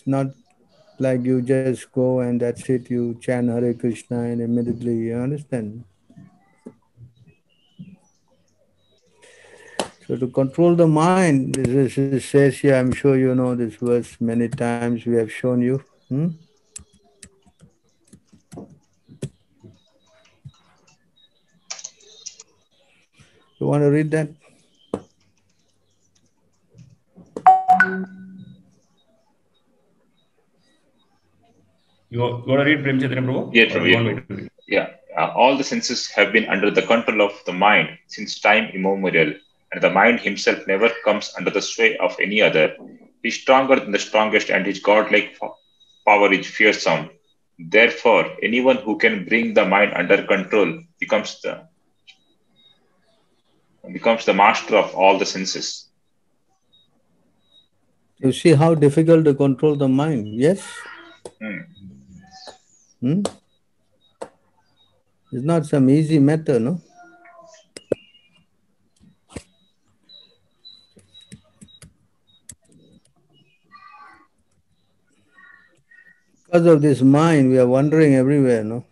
It's not like you just go and that's it, you chant Hare Krishna and immediately, you understand? So to control the mind, this says here, I'm sure you know this verse many times we have shown you. Hmm? You want to read that? You want to read Prem Chaitanya Prabhu? Yeah, Or Prabhu, you yeah, want me Prabhu. to read? Yeah. All the senses have been under the control of the mind since time immemorial, and the mind himself never comes under the sway of any other. He is stronger than the strongest, and his godlike power is fearsome. Therefore, anyone who can bring the mind under control becomes the master of all the senses. You see how difficult to control the mind? Yes? Hmm. Hmm? It's not some easy matter, no? Because of this mind, we are wandering everywhere, no?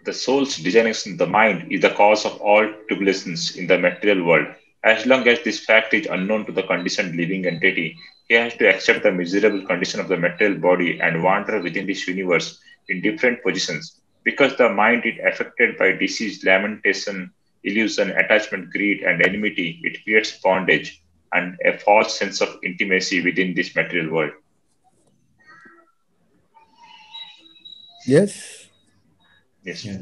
The soul's designation, the mind, is the cause of all tribulations in the material world. As long as this fact is unknown to the conditioned living entity, he has to accept the miserable condition of the material body and wander within this universe in different positions. Because the mind is affected by disease, lamentation, illusion, attachment, greed, and enmity, it creates bondage and a false sense of intimacy within this material world. Yes? Yes. Yes.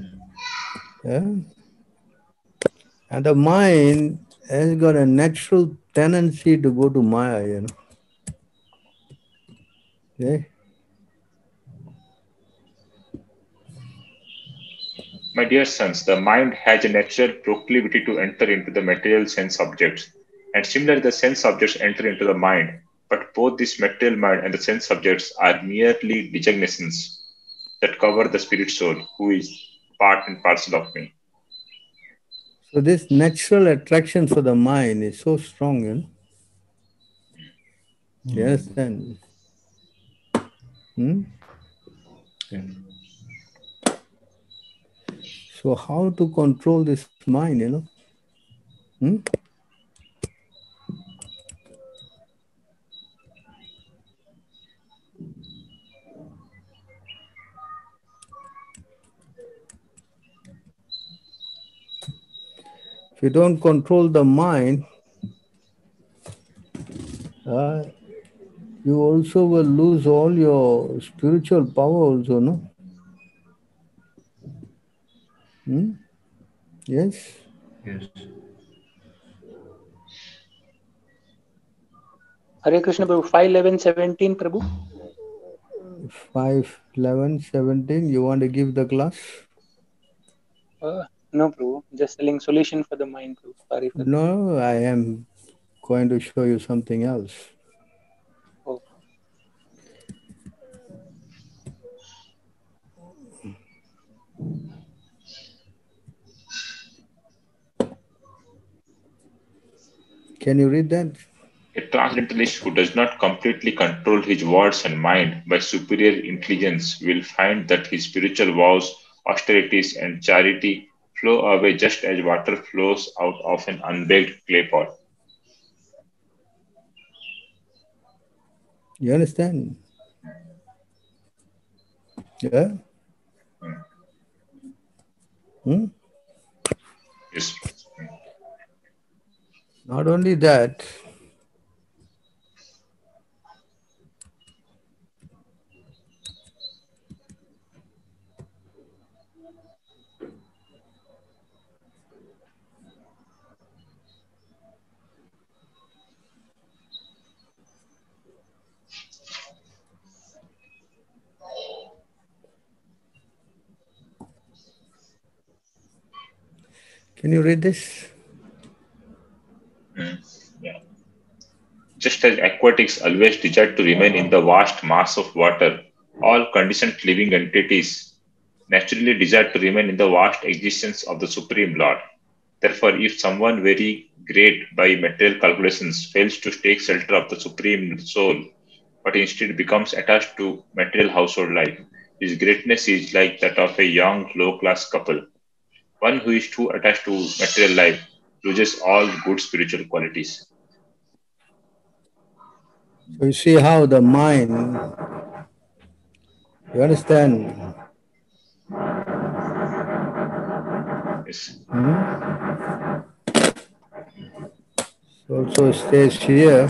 Yeah? And the mind has got a natural tendency to go to Maya, you know. Okay? My dear sons, the mind has a natural proclivity to enter into the material sense objects, and similarly, the sense objects enter into the mind. But both this material mind and the sense objects are merely designations that cover the spirit soul, who is part and parcel of me. So this natural attraction for the mind is so strong, you know. You understand? Hmm? Okay. So how to control this mind, you know? Hmm? If you don't control the mind, uh, you also will lose all your spiritual power also, no? Hmm? Yes? Yes. Hare Krishna Prabhu, 5:11:17 Prabhu. 5, 11, 17. You want to give the class? No Prabhu, just telling solution for the mind Prabhu. Sorry for that. No, I am going to show you something else. Oh, Can you read that? A transcendentalist who does not completely control his words and mind by superior intelligence will find that his spiritual vows, austerities, and charity flow away just as water flows out of an unbaked clay pot. You understand? Yeah? Hmm? Yes. Not only that, can you read this? Mm. Yeah. Just as aquatics always desire to remain in the vast mass of water, all conditioned living entities naturally desire to remain in the vast existence of the Supreme Lord. Therefore, if someone very great by material calculations fails to take shelter of the supreme soul, but instead becomes attached to material household life, his greatness is like that of a young low-class couple. One who is too attached to material life loses all good spiritual qualities. So you see how the mind, you understand? Yes. Also stays here.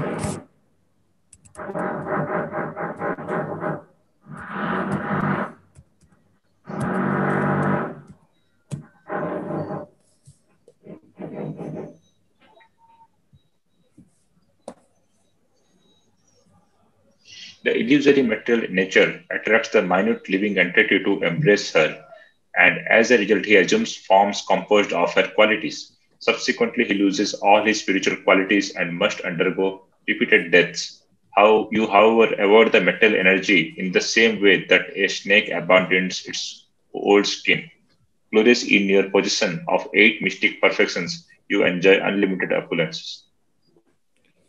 The illusory material nature attracts the minute living entity to embrace her, and as a result, he assumes forms composed of her qualities. Subsequently, he loses all his spiritual qualities and must undergo repeated deaths. How you, however, avoid the metal energy in the same way that a snake abandons its old skin. Glorious in your possession of eight mystic perfections, you enjoy unlimited opulences.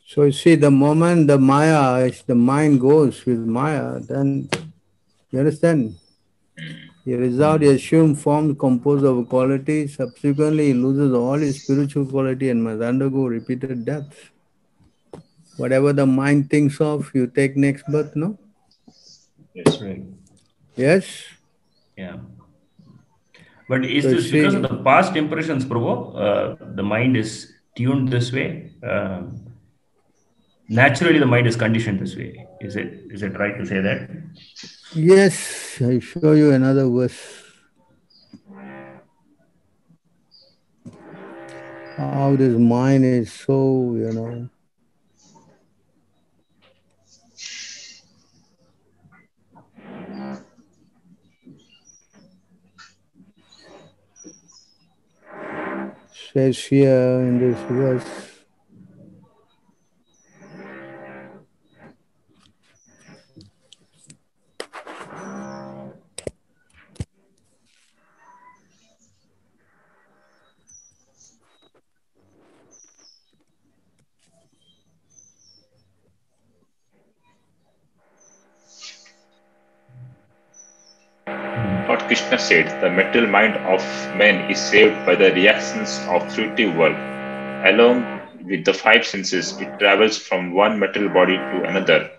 So you see, the moment the Maya, if the mind goes with Maya, then you understand? He resort assumed form composed of quality. Subsequently, he loses all his spiritual quality and must undergo repeated deaths. Whatever the mind thinks of, you take next birth, no? Yes. Right. Yes? Yeah. But is So you this because of see, the past impressions, Prabhu? The mind is tuned this way. Naturally, the mind is conditioned this way. Is it right to say that? yes, I show you another verse. How this mind is so, says here in this verse. Lord Krishna said, the material mind of man is saved by the reactions of fruitive world. Along with the five senses, it travels from one material body to another.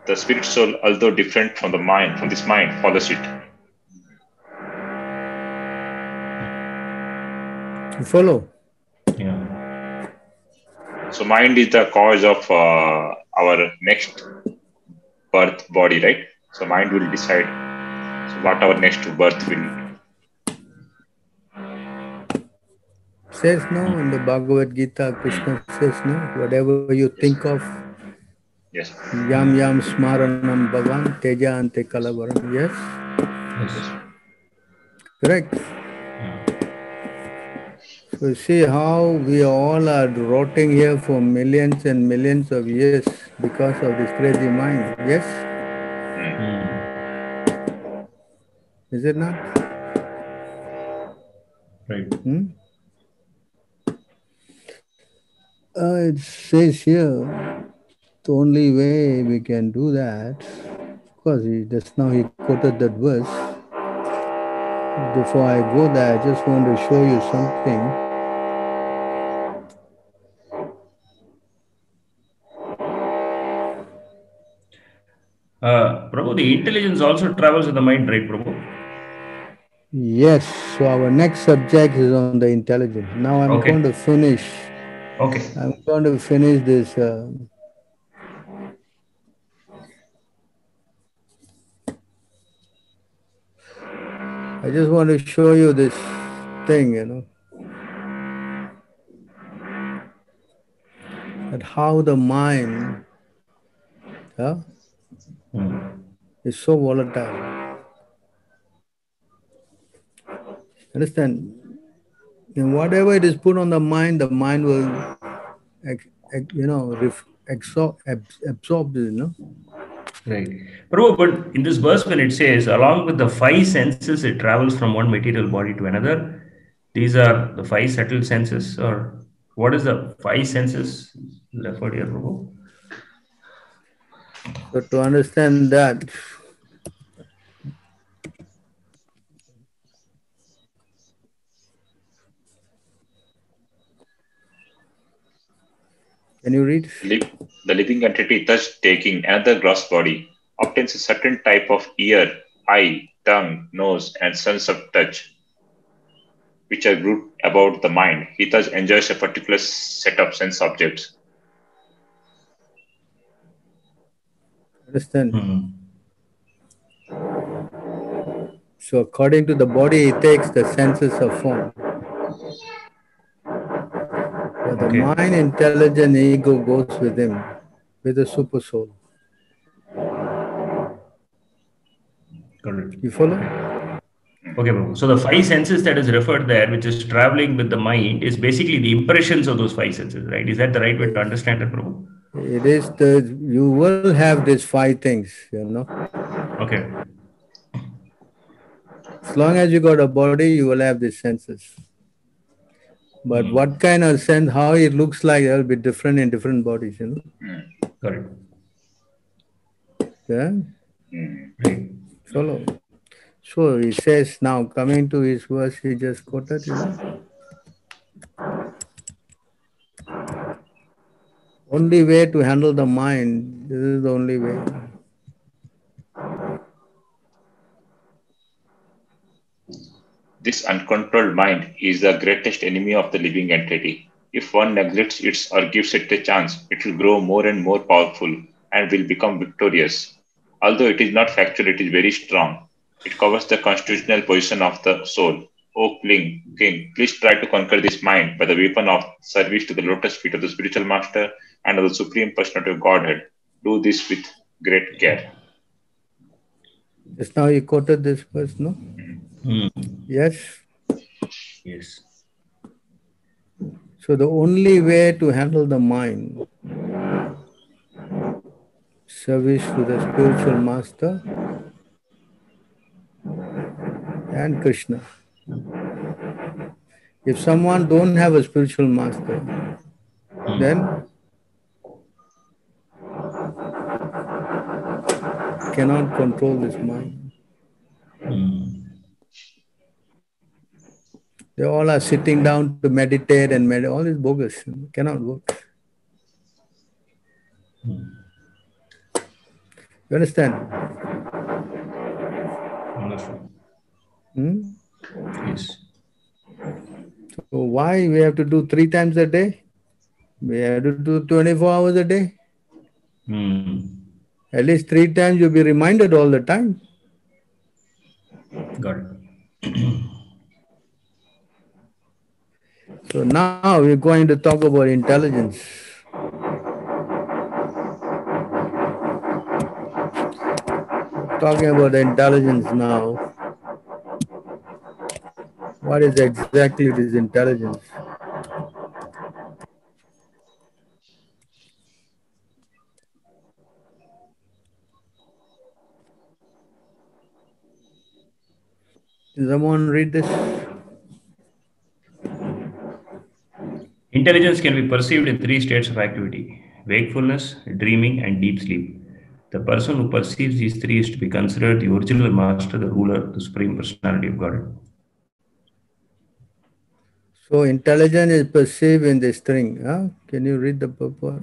The spirit soul, although different from the mind, from this mind, follows it. You follow? Yeah. So, mind is the cause of our next birth body, right? So, mind will decide what our next birth will. Says no in the Bhagavad Gita, Krishna says no. Whatever you think of, Yes. yam yam smaranam bhavan teja ante kalavaram. Yes? Yes. Correct. So see how we all are rotting here for millions and millions of years because of this crazy mind. Yes? Is it not? Right. It says here, the only way we can do that, of course, just now he quoted that verse. Before I go there, I just want to show you something. Prabhu, the intelligence also travels with the mind, right, Prabhu? Yes, so our next subject is on the intelligence. Now I'm Okay. going to finish. Okay. I'm going to finish this. I just want to show you this thing, that how the mind is so volatile. Understand? And whatever it is put on the mind will, absorb it, Right. Prabhu, but in this verse, when it says, along with the five senses, it travels from one material body to another, These are the five settled senses, or what is the five senses referred here, Prabhu? So to understand that, can you read? The living entity, thus taking another gross body, obtains a certain type of ear, eye, tongue, nose, and sense of touch, which are grouped about the mind. He thus enjoys a particular set of sense objects. Understand? Hmm. So according to the body, he takes the senses of form. But the Okay. mind, intelligent ego goes with him, with the super soul. Correct. You follow? Okay, Prabhu. So the five senses that is referred there, which is traveling with the mind, is basically the impressions of those five senses, right? Is that the right way to understand it, Prabhu? It is you will have these five things, Okay. As long as you got a body, you will have these senses. But what kind of sense, how it looks like, it will be different in different bodies, Correct. Yeah? Right. Follow. So he says now, coming to his verse he just quoted, only way to handle the mind, this is the only way. This uncontrolled mind is the greatest enemy of the living entity. If one neglects it or gives it a chance, it will grow more and more powerful and will become victorious. Although it is not factual, it is very strong. It covers the constitutional position of the soul. O King, please try to conquer this mind by the weapon of service to the lotus feet of the spiritual master and of the Supreme Personality of Godhead. Do this with great care. Just now you quoted this verse, no? Yes? Yes. So the only way to handle the mind, service to the spiritual master and Krishna. If someone don't have a spiritual master, then cannot control this mind. They all are sitting down to meditate and meditate. All is bogus. Cannot work. You understand? Wonderful. Yes. So why we have to do 3 times a day? We have to do 24 hours a day. At least 3 times you'll be reminded all the time. Got it. So now we're going to talk about intelligence. Talking about the intelligence now. What is exactly this intelligence? Does someone read this? Intelligence can be perceived in 3 states of activity: wakefulness, dreaming, and deep sleep. The person who perceives these 3 is to be considered the original master, the ruler, the supreme personality of Godhead. So intelligence is perceived in this string. Huh? Can you read the purport?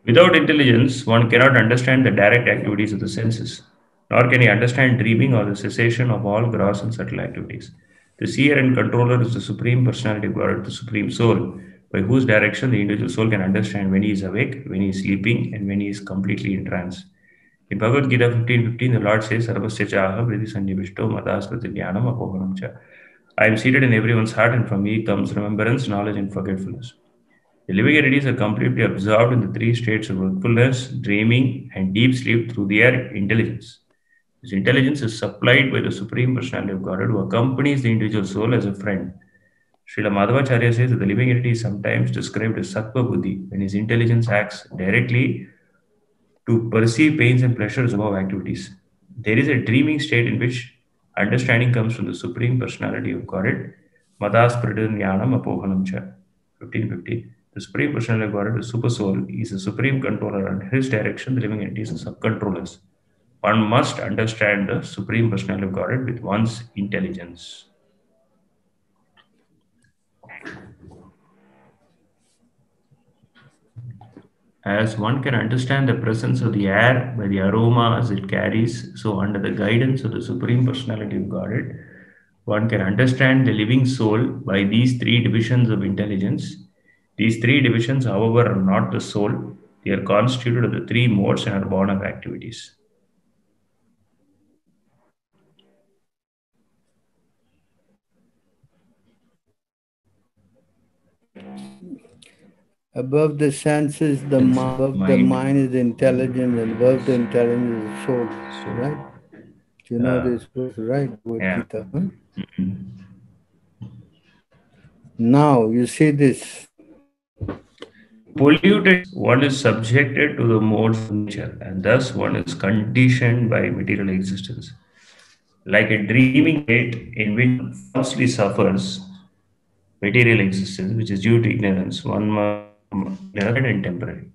Without intelligence, one cannot understand the direct activities of the senses, nor can he understand dreaming or the cessation of all gross and subtle activities. The seer and controller is the supreme personality of God, the supreme soul, by whose direction the individual soul can understand when he is awake, when he is sleeping, and when he is completely in trance. In Bhagavad Gita 15:15, the Lord says, Sarvasya chaha vriddhi sannivishto madaskriti jnanam apohanam cha. I am seated in everyone's heart, and from me comes remembrance, knowledge, and forgetfulness. The living entities are completely absorbed in the 3 states of wakefulness, dreaming, and deep sleep through their intelligence. This intelligence is supplied by the Supreme Personality of Godhead, who accompanies the individual soul as a friend. Srila Madhvacharya says that the living entity is sometimes described as Sattva Buddhi, when his intelligence acts directly to perceive pains and pleasures above activities. There is a dreaming state in which understanding comes from the Supreme Personality of Godhead. Madas Pradhanyanam Apohanam Cha. 1550. The Supreme Personality of Godhead, the Super Soul, is the Supreme Controller, and his direction, the living entities are sub-controllers. One must understand the Supreme Personality of Godhead with one's intelligence. As one can understand the presence of the air by the aromas it carries, so under the guidance of the Supreme Personality of Godhead, one can understand the living soul by these three divisions of intelligence. These three divisions, however, are not the soul. They are constituted of the three modes and are born of activities. Above the senses, above the mind is intelligence, and above the intelligence is the soul. Right? You know this was right, Yeah. Gita. Huh? Now you see this. Polluted, one is subjected to the modes of nature, and thus one is conditioned by material existence. Like a dreaming state in which one falsely suffers material existence, which is due to ignorance, one must be and temporary.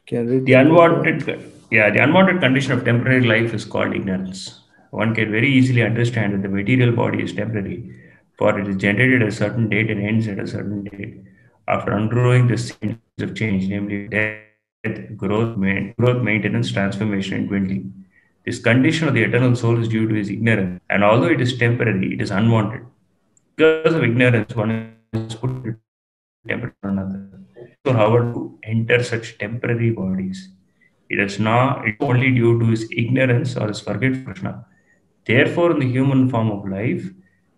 Can read The unwanted condition of temporary life is called ignorance. One can very easily understand that the material body is temporary, for it is generated at a certain date and ends at a certain date. After undergoing the stages of change, namely death, growth, maintenance, transformation, and dwindling. This condition of the eternal soul is due to his ignorance, and although it is temporary, it is unwanted. Because of ignorance, one is put into temporary another. So, however, to enter such temporary bodies, it is not it's only due to his ignorance or his forgetfulness of Krishna. Therefore, in the human form of life,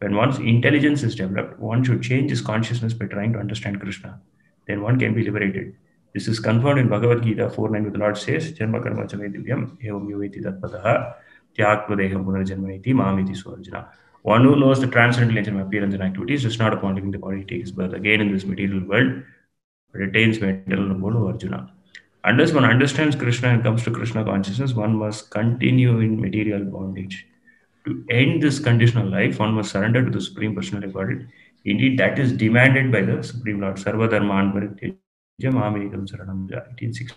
when one's intelligence is developed, one should change his consciousness by trying to understand Krishna. Then one can be liberated. This is confirmed in Bhagavad Gita 4:9, where the Lord says, Janma karma cha divyam, evam yoveti tatpataha, tyaktva punarjanmaniti mamiti swarjana. One who knows the transcendental nature of appearance and activities does not upon leaving the body take his birth again in this material world, but attains mental mode of Arjuna. Unless one understands Krishna and comes to Krishna consciousness, one must continue in material bondage. To end this conditional life, one must surrender to the Supreme Personality of Godhead. Indeed, that is demanded by the Supreme Lord. Sarva Dharman Parityaja Mamekam Saranam Vraja, 1860.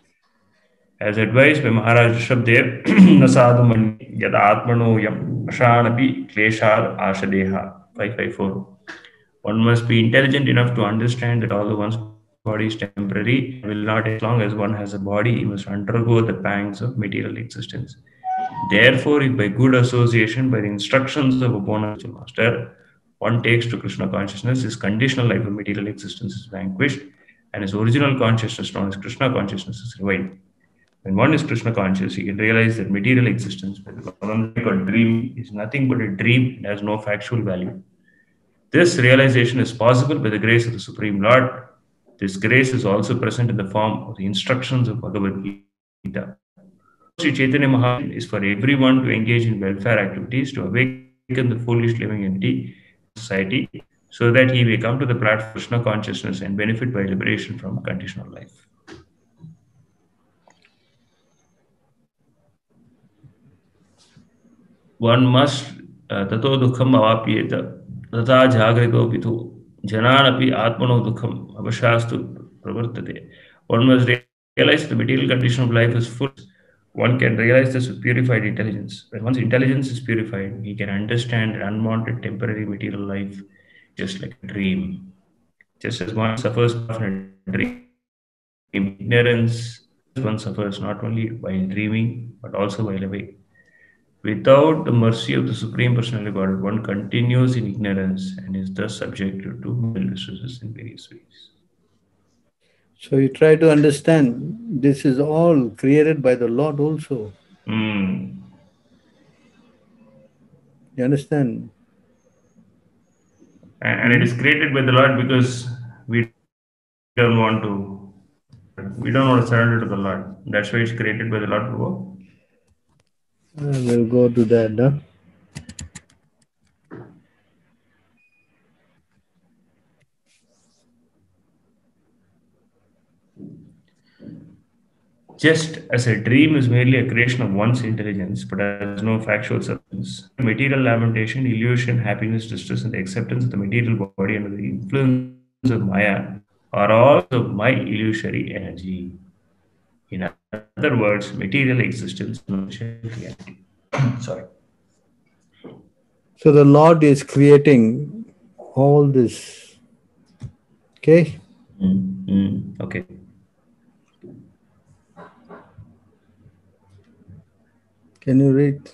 As advised by Maharaj Rishabdev, Nasadu Mani Yad Atmano Yam Ashanapi Kleshad Ashadeha, 554. One must be intelligent enough to understand that although one's body is temporary, will not as long as one has a body, he must undergo the pangs of material existence. Therefore, if by good association, by the instructions of a born master, one takes to Krishna consciousness, his conditional life of material existence is vanquished, and his original consciousness, known as Krishna consciousness, is revived. When one is Krishna conscious, he can realize that material existence, whether one or dream, is nothing but a dream and has no factual value. This realization is possible by the grace of the Supreme Lord. This grace is also present in the form of the instructions of Bhagavad Gita. Sri Chaitanya Mahaprabhu is for everyone to engage in welfare activities to awaken the foolish living entity in society so that he may come to the platform of Krishna consciousness and benefit by liberation from conditional life. One must tato dukham avapyeta tata jagrito pithu jananapi atmano dukham avashastu pravartate. One must realize the material condition of life is full. One can realize this with purified intelligence. When one's intelligence is purified, he can understand an unwanted temporary material life just like a dream. Just as one suffers from a dream, ignorance, one suffers not only while dreaming but also while awake. Without the mercy of the Supreme Personality of Godhead, one continues in ignorance and is thus subjected to mental distresses in various ways. So you try to understand this is all created by the Lord also. Mm. You understand? And it is created by the Lord because we don't want to surrender to the Lord. That's why it's created by the Lord. Prabhu. We'll go to that. Huh? Just as a dream is merely a creation of one's intelligence, but has no factual substance, material lamentation, illusion, happiness, distress, and the acceptance of the material body under the influence of Maya are all of my illusory energy. In other words, material existence is no essential reality. Sorry. So the Lord is creating all this. Okay? Okay. Can you read?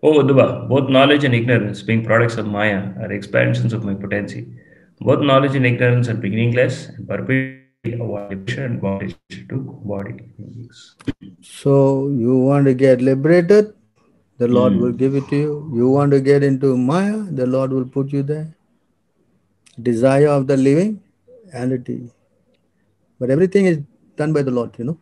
Oh, Uddhava, both knowledge and ignorance, being products of Maya, are expansions of my potency. Both knowledge and ignorance are beginningless and perpetually avoid limitation and bondage to body beings. So you want to get liberated, the Lord will Mm. give it to you. You want to get into Maya, the Lord will put you there. Desire of the living, entity. But everything is done by the Lord, you know.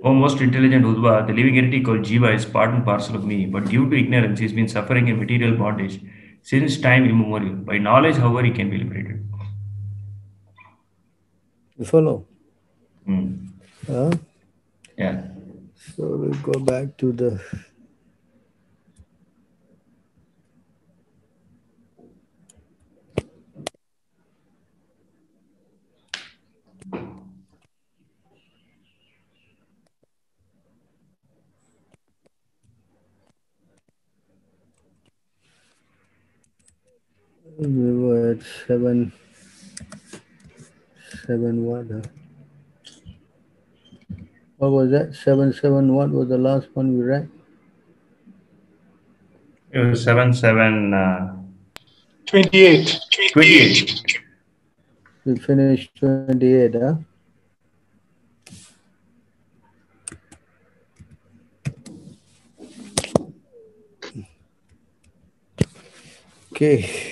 O most intelligent Uddhava, the living entity called Jiva is part and parcel of me, but due to ignorance, he has been suffering in material bondage since time immemorial. By knowledge, however, he can be liberated. You follow? Mm. Yeah. So we'll go back to the. We were at 771. What was that? 771 was the last one we read. It was 7, 28. 28. We finished 28, huh? Okay.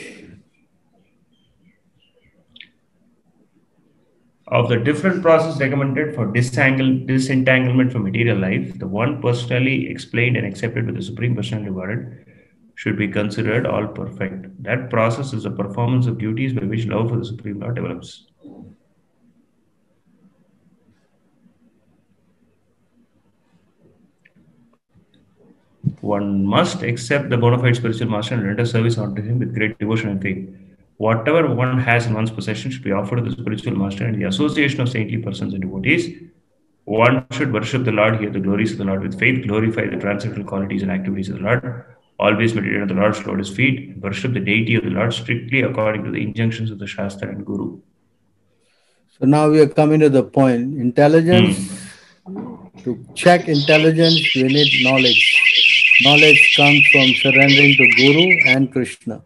Of the different process recommended for disentanglement from material life, the one personally explained and accepted with the Supreme Personality Godhead should be considered all perfect. That process is the performance of duties by which love for the Supreme Lord develops. One must accept the bona fide spiritual master and render service unto him with great devotion and faith. Whatever one has in one's possession should be offered to the spiritual master and the association of saintly persons and devotees. One should worship the Lord, hear the glories of the Lord with faith, glorify the transcendental qualities and activities of the Lord, always meditate on the Lord's lotus feet, and worship the deity of the Lord strictly according to the injunctions of the Shastra and Guru. So now we are coming to the point. Intelligence. To check intelligence, we need knowledge. Knowledge comes from surrendering to Guru and Krishna.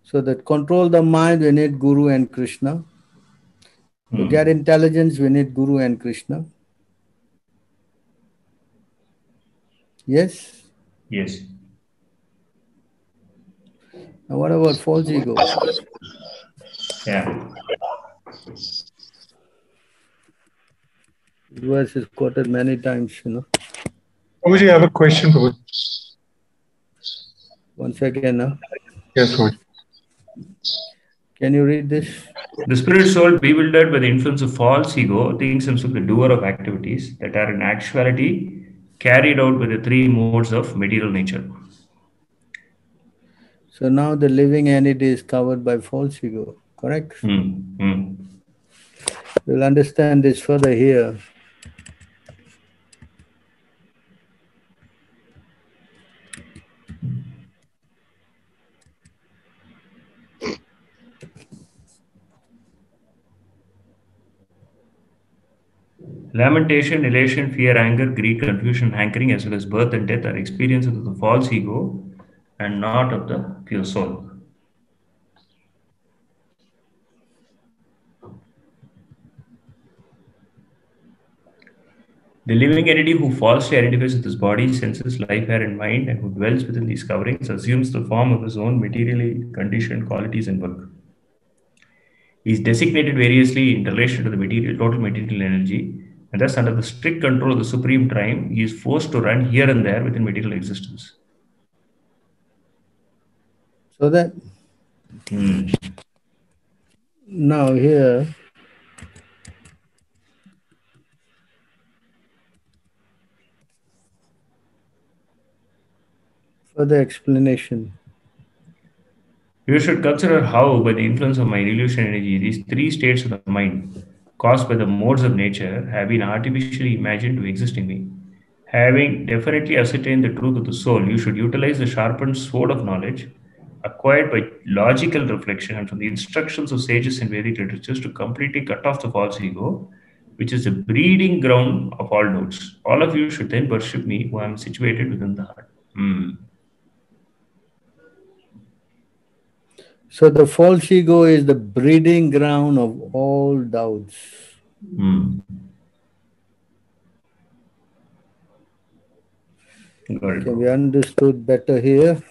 So that control the mind, we need Guru and Krishna. To get intelligence, we need Guru and Krishna. Yes? Yes. Now what about false ego? Yeah. This verse is quoted many times, you know. Prabhuji, I have a question, Prabhuji. One second now. Yes, Prabhuji. Can you read this? The spirit soul, bewildered by the influence of false ego, thinks himself the doer of activities that are in actuality carried out by the three modes of material nature. So now the living entity is covered by false ego, correct? We'll understand this further here. Lamentation, elation, fear, anger, greed, confusion, hankering, as well as birth and death are experiences of the false ego and not of the pure soul. The living entity who falsely identifies with his body, senses, life, hair, and mind, and who dwells within these coverings, assumes the form of his own materially conditioned qualities and work. He is designated variously in relation to the total material energy, and thus, under the strict control of the Supreme Time, he is forced to run here and there within material existence. So that Now here, further explanation. You should consider how, by the influence of my illusion energy, these three states of the mind, caused by the modes of nature, have been artificially imagined to exist in me. Having definitely ascertained the truth of the soul, you should utilize the sharpened sword of knowledge acquired by logical reflection and from the instructions of sages in Vedic literatures to completely cut off the false ego, which is the breeding ground of all doubts. All of you should then worship me, who I am situated within the heart. So the false ego is the breeding ground of all doubts. Can be understood better here.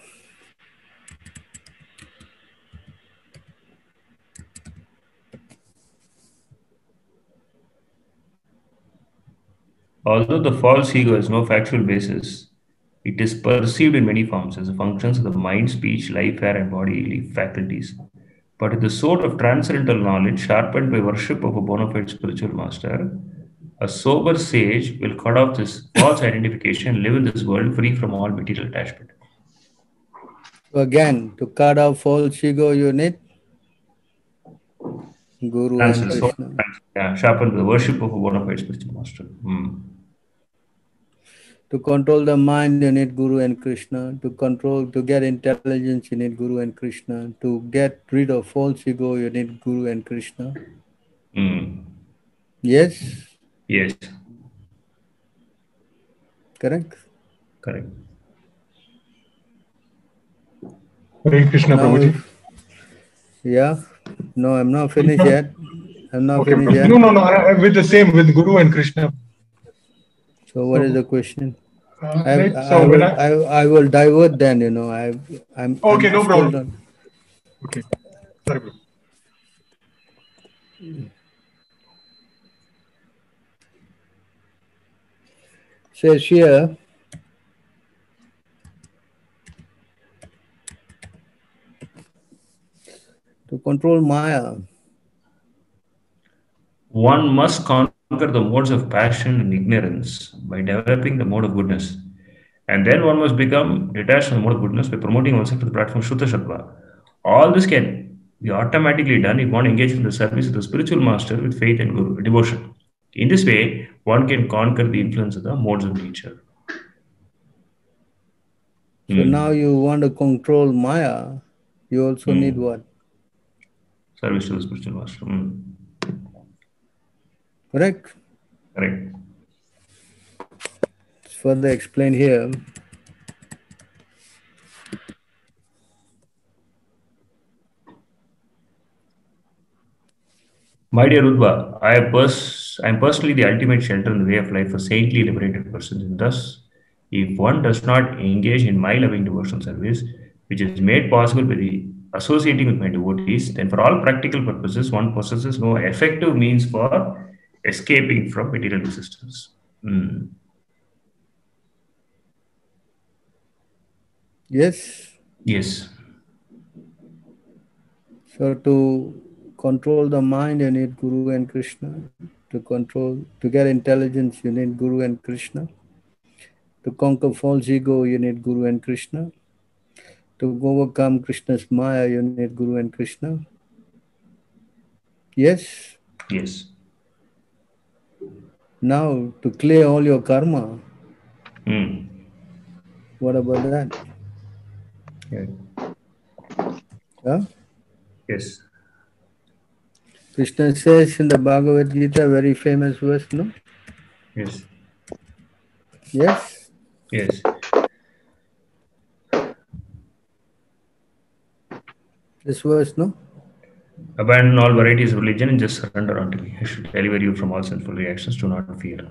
Although the false ego has no factual basis, it is perceived in many forms as a function of the mind, speech, life, air, and bodily faculties. But with the sword of transcendental knowledge, sharpened by worship of a bona fide spiritual master, a sober sage will cut off this false identification and live in this world free from all material attachment. So again, to cut off false ego, you need Guru and Krishna. Sharpened by the worship of a bona fide spiritual master. To control the mind, you need Guru and Krishna. To get intelligence, you need Guru and Krishna. To get rid of false ego, you need Guru and Krishna. Yes? Yes. Correct? Correct. Hare Krishna, Prabhuji. Yeah? No, I'm not finished yet. I'm not finished yet. No. With the same, with Guru and Krishna. So what is the question? Right. I will divert then, you know. I'm no problem. Okay. Sorry, bro. Says here, to control Maya, one must conquer the modes of passion and ignorance by developing the mode of goodness. And then one must become detached from the mode of goodness by promoting oneself to the platform of Shuddha Sattva. All this can be automatically done if one engages in the service of the spiritual master with faith and guru, devotion. In this way, one can conquer the influence of the modes of nature. So now you want to control Maya, you also need what? Service to the spiritual master. Correct? Correct. It's further explained here. My dear Udva, I am personally the ultimate shelter in the way of life for saintly liberated persons. And thus, if one does not engage in my loving devotional service, which is made possible by the associating with my devotees, then for all practical purposes, one possesses no effective means for escaping from material existence. Yes? Yes. So to control the mind, you need Guru and Krishna. To get intelligence, you need Guru and Krishna. To conquer false ego, you need Guru and Krishna. To overcome Krishna's Maya, you need Guru and Krishna. Yes? Yes. Now, to clear all your karma, what about that? Yeah? Yes. Krishna says in the Bhagavad Gita, very famous verse, no? Yes. Yes? Yes. This verse, no? Abandon all varieties of religion and just surrender unto me. I should deliver you from all sinful reactions. Do not fear.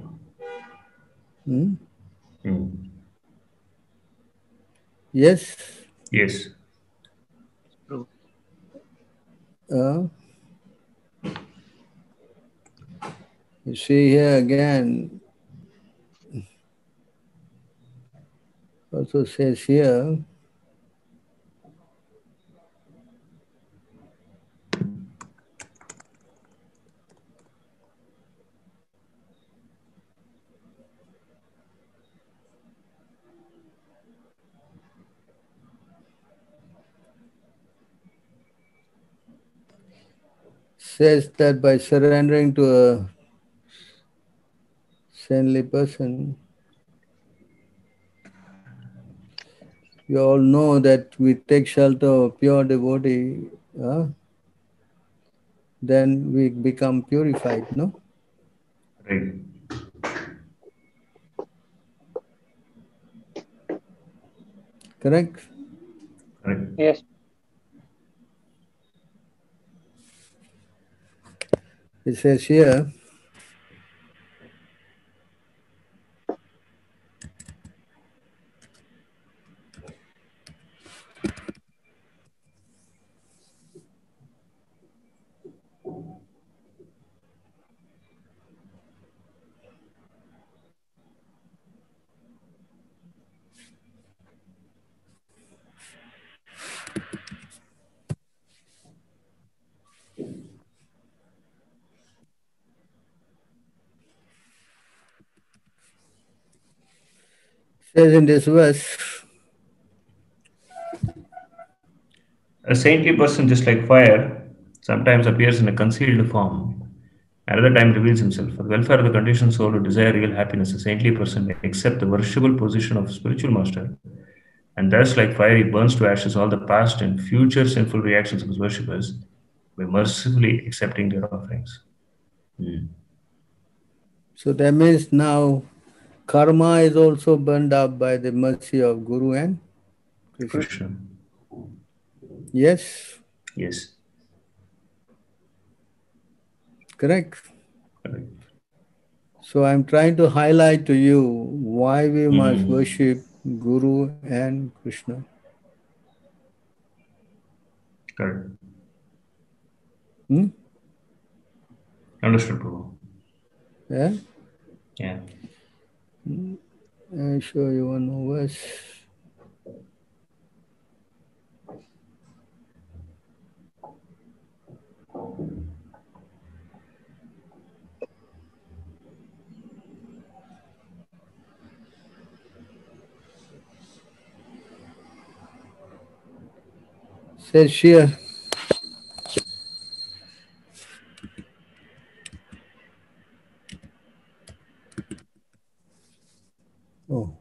Yes? Yes. You see here again, also says here, says that by surrendering to a saintly person, you all know that we take shelter of pure devotee, then we become purified, no? Right. Correct? Correct. Yes. It says here, says in this verse, A saintly person, just like fire, sometimes appears in a concealed form. Another time reveals himself. For the welfare of the conditioned soul who desire real happiness, a saintly person may accept the worshipable position of spiritual master, and thus, like fire, he burns to ashes all the past and future sinful reactions of his worshippers by mercifully accepting their offerings. so that means now karma is also burned up by the mercy of Guru and Krishna. Krishna. Yes, Yes. correct. Correct. So I'm trying to highlight to you why we must worship Guru and Krishna. Correct. Hmm? Understood, Prabhu. Yeah? Yeah. I'll show you one more verse. Says here, oh,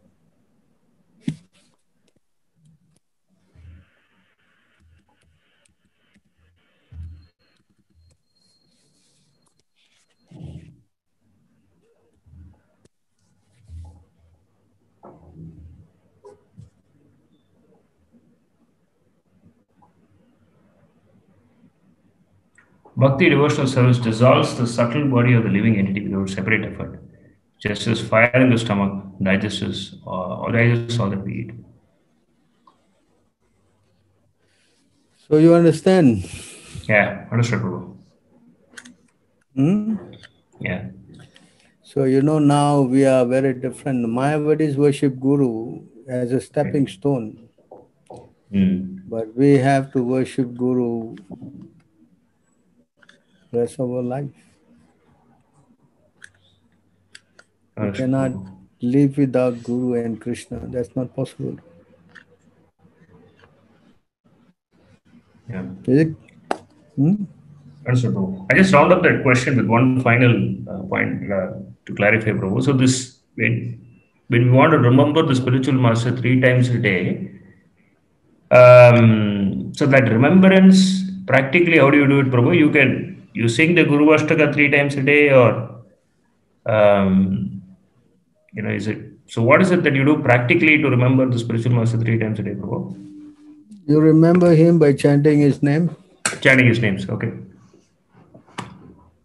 Bhakti devotional service dissolves the subtle body of the living entity without separate effort, just as fire in the stomach digests all that we eat. so you understand? Yeah, understood, Prabhu. Hmm? Yeah. So you know now we are very different. Mayavadis worship Guru as a stepping stone, but we have to worship Guru rest of our life. We Understood, cannot Prabhu. live without Guru and Krishna. That's not possible. Yeah. Is it? Hmm? Understood, Prabhu. I just round up that question with one final point to clarify, Prabhu. So this when we want to remember the spiritual master 3 times a day, so that remembrance, practically, how do you do it, Prabhu? You sing the Guru Ashtaka 3 times a day, or is it so? What is it that you do practically to remember the spiritual master 3 times a day, Prabhu? You remember him by chanting his name? Chanting his names, okay.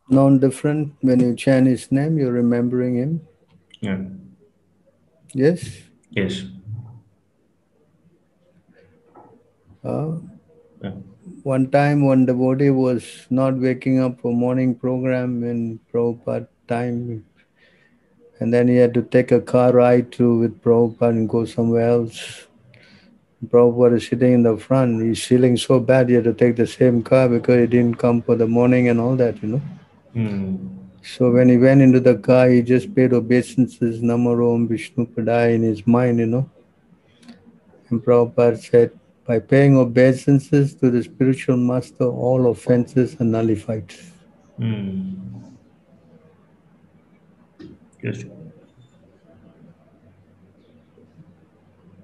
Non-different. When you chant his name, you're remembering him. Yeah. Yes? Yes. Yeah. One time, one devotee was not waking up for morning program in Prabhupada time, and then he had to take a car ride with Prabhupada and go somewhere else. Prabhupada is sitting in the front. He's feeling so bad he had to take the same car because he didn't come for the morning and all that, you know. So when he went into the car, he just paid obeisances, Namo Om Vishnu Padaya in his mind, you know. And Prabhupada said, by paying obeisances to the spiritual master, all offenses are nullified. Yes.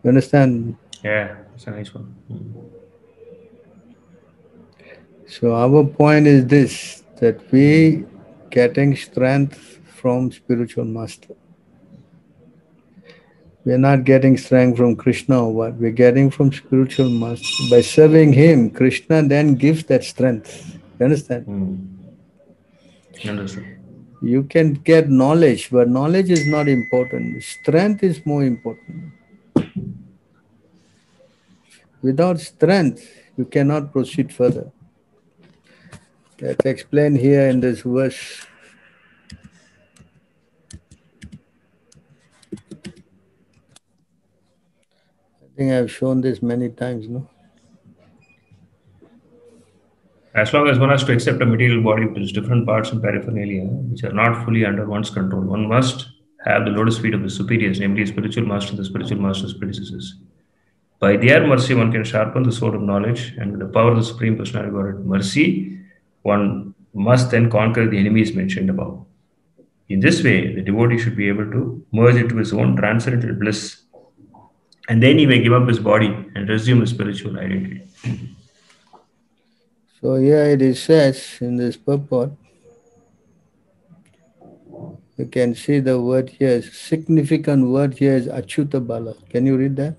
You understand? Yeah, it's a nice one. So our point is this, that we getting strength from spiritual master. We're not getting strength from Krishna or what. We're getting from spiritual master. By serving him, Krishna then gives that strength. You understand? Understood. You can get knowledge, but knowledge is not important. Strength is more important. Without strength, you cannot proceed further. That's explained here in this verse. I think I've shown this many times, no? As long as one has to accept a material body with its different parts and paraphernalia, which are not fully under one's control, one must have the lotus feet of the superiors, namely spiritual master and the spiritual master's predecessors. By their mercy, one can sharpen the sword of knowledge, and with the power of the Supreme Personality of Godhead mercy, one must then conquer the enemies mentioned above. In this way, the devotee should be able to merge into his own transcendental bliss, and then he may give up his body and resume his spiritual identity. So here it says in this purport, you can see the word here, significant word here is Achyuta Bala. Can you read that?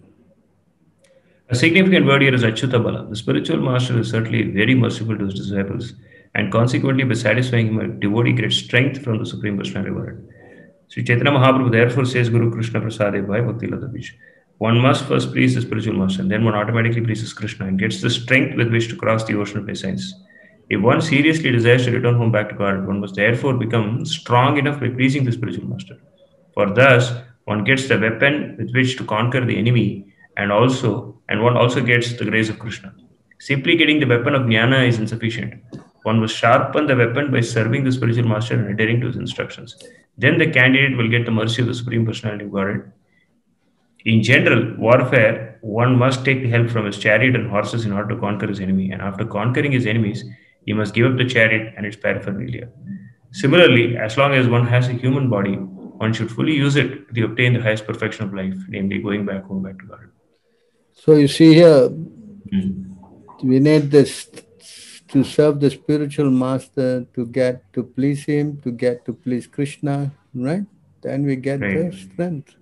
A significant word here is Achyuta Bala. The spiritual master is certainly very merciful to his disciples, and consequently, by satisfying him, a devotee gets strength from the Supreme Personality of Godhead. Sri Chaitanya Mahaprabhu therefore says Guru Krishna Prasade by Bhakti Lata Beach. One must first please the spiritual master, and then one automatically pleases Krishna and gets the strength with which to cross the ocean of science. If one seriously desires to return home back to God, one must therefore become strong enough by pleasing the spiritual master. For thus, one gets the weapon with which to conquer the enemy, and one also gets the grace of Krishna. Simply getting the weapon of jnana is insufficient. One must sharpen the weapon by serving the spiritual master and adhering to his instructions. Then the candidate will get the mercy of the Supreme Personality of Godhead. In general warfare, one must take the help from his chariot and horses in order to conquer his enemy, and after conquering his enemies, he must give up the chariot and its paraphernalia. Similarly, as long as one has a human body, one should fully use it to obtain the highest perfection of life, namely going back home, back to God. So you see here, we need this to serve the spiritual master, to get to please him, to get to please Krishna, right? Then we get the strength.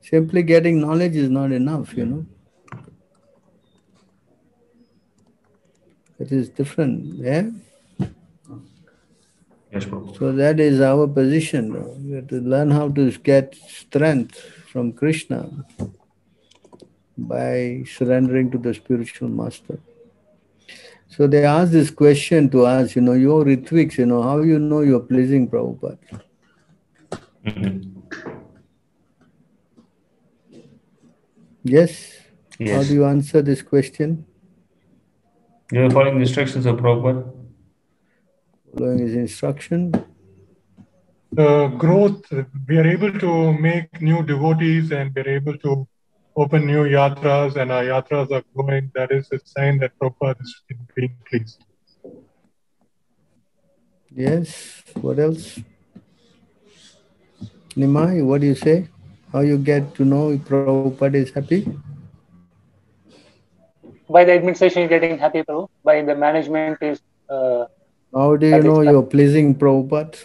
Simply getting knowledge is not enough, you know. It is different, yeah? Yes, Prabhu. So that is our position. We have to learn how to get strength from Krishna by surrendering to the spiritual master. So they asked this question to us, you know, your Ritviks, you know, how you know you're pleasing Prabhupada? Yes? How do you answer this question? You are following the instructions of Prabhupada? Following his instruction? Growth, we are able to make new devotees and we're able to open new yatras, and our yatras are growing. That is a sign that Prabhupada is being pleased. Yes. What else? Nimai, what do you say? How you get to know if Prabhupada is happy? By the administration is getting happy, Prabhu. By the management is. How do you know you're pleasing Prabhupada?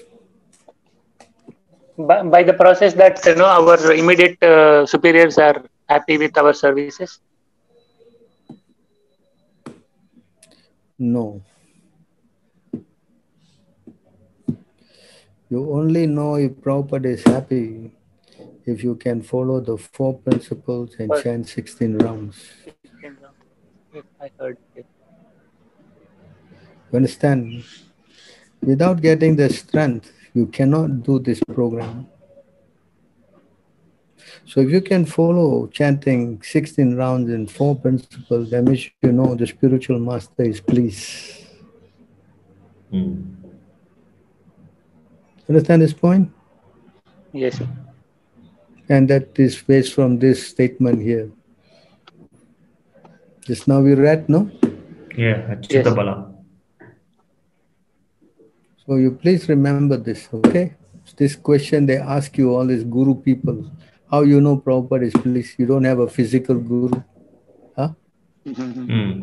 By the process that our immediate superiors are happy with our services. No. You only know if Prabhupada is happy if you can follow the 4 principles and chant 16 rounds. 16 rounds. Yes, I heard it. You understand? Without getting the strength, you cannot do this program. So if you can follow chanting 16 rounds and 4 principles, that means you know the spiritual master is pleased. Understand this point? Yes, sir. And that is based from this statement here. Just now we read, no? Yeah, Achyuta Bala. So you please remember this, okay? This question they ask you, all these guru people, how you know Prabhupada is pleased? You don't have a physical guru, huh? Hmm.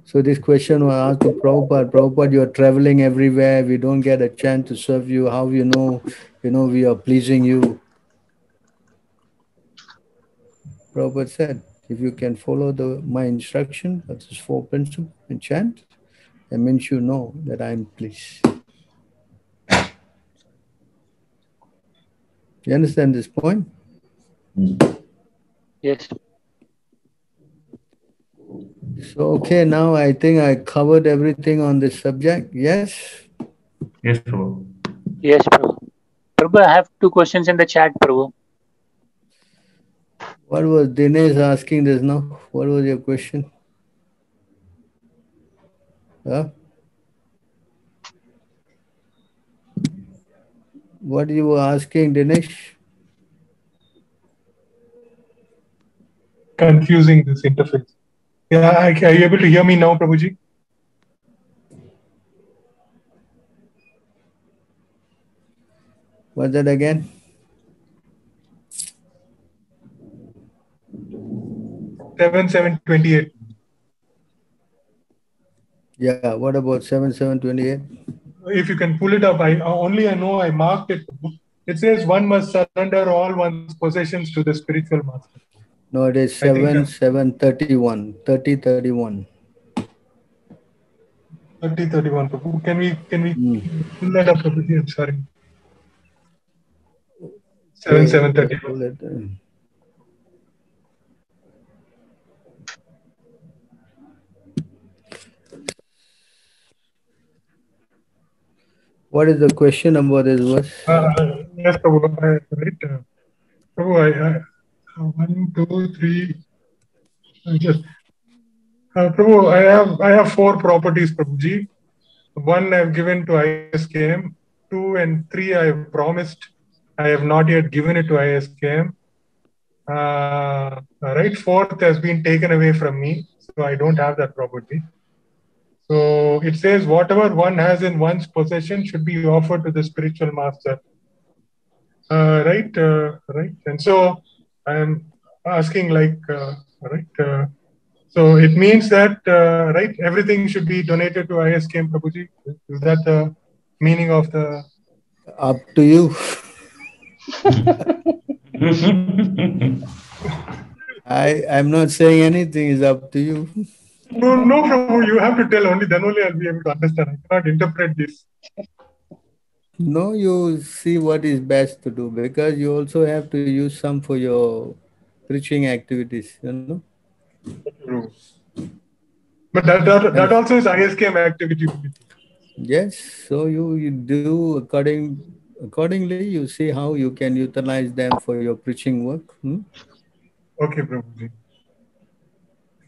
So this question was asked to Prabhupada. Prabhupada, you are traveling everywhere. We don't get a chance to serve you. How you know, we are pleasing you. Prabhupada said, if you can follow my instruction, that's his 4 principles and chant, that means you know that I am pleased. You understand this point? Yes. So, okay, now I think I covered everything on this subject. Yes? Yes, Prabhu. Yes, Prabhu. Prabhu, I have 2 questions in the chat, Prabhu. What was Dinesh asking this now? What was your question? Huh? What you were asking, Dinesh? Confusing this interface. Yeah, are you able to hear me now, Prabhuji? What's that again? Seven 28. Yeah, what about 7728? If you can pull it up, I know I marked it. It says one must surrender all one's possessions to the spiritual master. No, it is 731. 3031. 3031. Can we pull that up, Prabhuji? I'm sorry. 7731. What is the question about this verse? Yes, Prabhu. Right. Prabhu, 1, 2, 3. Prabhu, I have 4 properties, Prabhuji. 1 I've given to ISKM. 2 and 3 I have promised. I have not yet given it to ISKM. Right. 4th has been taken away from me, so I don't have that property. So it says whatever one has in one's possession should be offered to the spiritual master. Right. And so I'm asking, like, right. So it means that right, everything should be donated to ISKM, Prabhuji. Is that the meaning of the? Up to you. I'm not saying anything. It's up to you. No, Prabhu. You have to tell only. Then only I'll be able to understand. I cannot interpret this. No, you see what is best to do, because you also have to use some for your preaching activities, you know. But that also is ISKM activity. Yes, so you do accordingly. You see how you can utilize them for your preaching work. Okay, Prabhuji.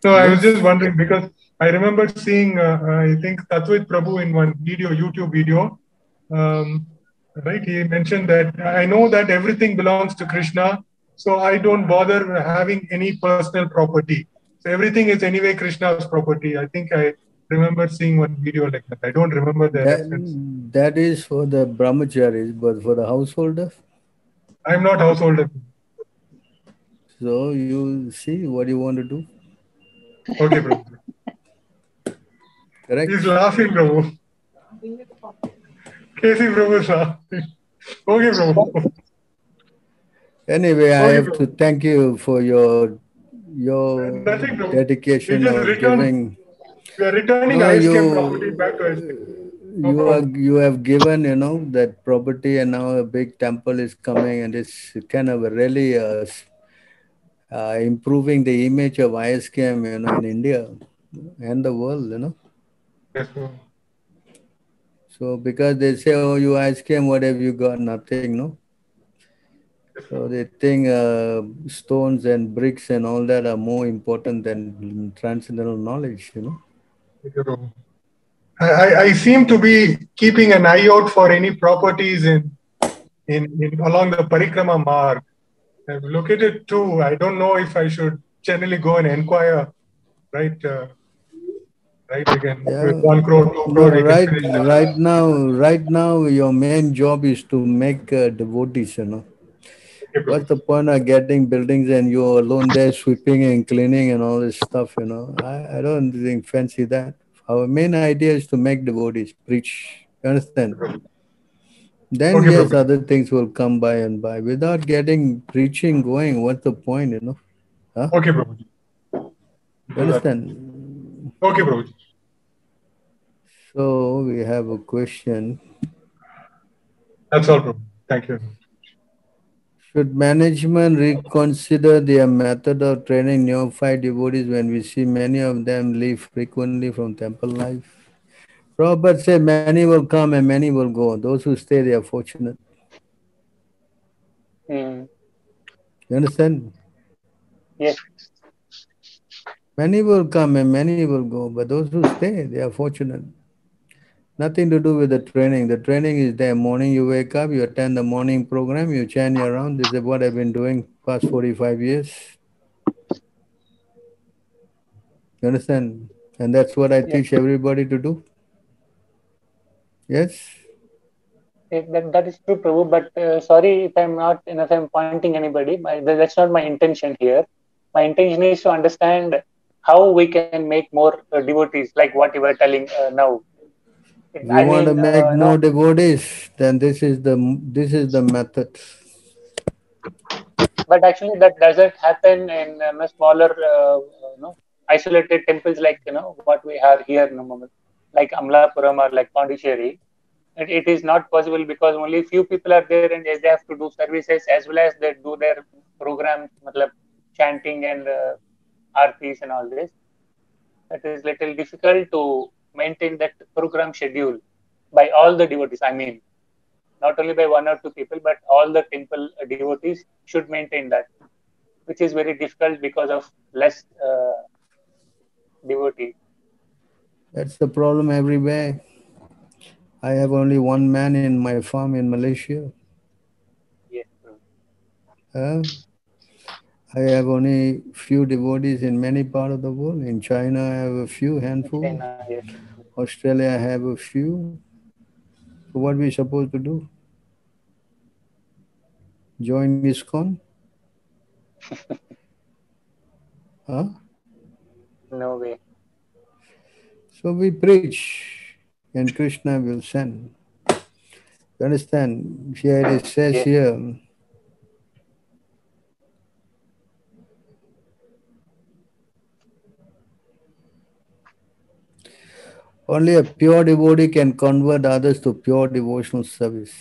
So I was just wondering, because I remember seeing, I think Tatvit Prabhu in one video, YouTube video, right? He mentioned that I know that everything belongs to Krishna, so I don't bother having any personal property. So everything is anyway Krishna's property. I think I remember seeing one video like that. I don't remember the reference. That is for the brahmacharis, but for the householder? I'm not householder. So you see what you want to do. Okay, Prabhu. Correct. He's laughing, Prabhu. Casey Prabhu is laughing. Okay, Prabhu. Anyway, I have to thank you for your dedication of giving. We are returning ISKM property back to ISKM. You have given, you know, that property, and now a big temple is coming, and it's kind of really improving the image of ISKM, you know, in India and the world, you know. Yes, sir. So because they say, oh, you ISKM, what have you got? Nothing, no? So they think stones and bricks and all that are more important than transcendental knowledge, you know. I seem to be keeping an eye out for any properties in along the Parikrama marg. I've located 2. I don't know if I should generally go and inquire, right? right? You can Yeah. with 1 crore, 2 crore, No, you can finish the right now, your main job is to make devotees, you know. okay, What's Prabhuji. the point of getting buildings and you're alone there sweeping and cleaning and all this stuff, you know? I don't think fancy that. Our main idea is to make devotees, preach. You understand? Then, Okay, yes, Prabhuji. other things will come by and by. Without getting preaching going, what's the point, you know? Huh? Okay, Prabhuji. You Do that. understand? Okay, Prabhuji. So, we have a question. That's all, Prabhuji. Thank you. Should management reconsider their method of training neophyte devotees when we see many of them leave frequently from temple life? Prabhupada said many will come and many will go. Those who stay, they are fortunate. Mm. You understand? Yes. Many will come and many will go, but those who stay, they are fortunate. Nothing to do with the training. The training is there. Morning you wake up, you attend the morning program, you chant your round. This is what I've been doing past 45 years. You understand? And that's what I Yes. teach everybody to do. Yes? That is true, Prabhu. But sorry if I'm pointing anybody. That's not my intention here. My intention is to understand how we can make more devotees, like what you were telling now. If you I want to mean, make more no, devotees, then this is the method. but actually that doesn't happen in a smaller, isolated temples like what we have here, like Amlapuram or like Pondicherry. It is not possible because only few people are there and they have to do services as well as they do their programs, matlab, chanting and artis and all this. It is little difficult to maintain that program schedule by all the devotees. I mean, not only by one or two people, but all the temple devotees should maintain that, which is very difficult because of less devotees. That's the problem everywhere. I have only one man in my farm in Malaysia. Yes, true. I have only few devotees in many parts of the world. In China, I have a few In handful. China, yes. Australia, I have a few. So what we supposed to do? Join ISKCON? Huh? No way. So we preach, and Krishna will send. You understand? Here it says Yes. here. Only a pure devotee can convert others to pure devotional service.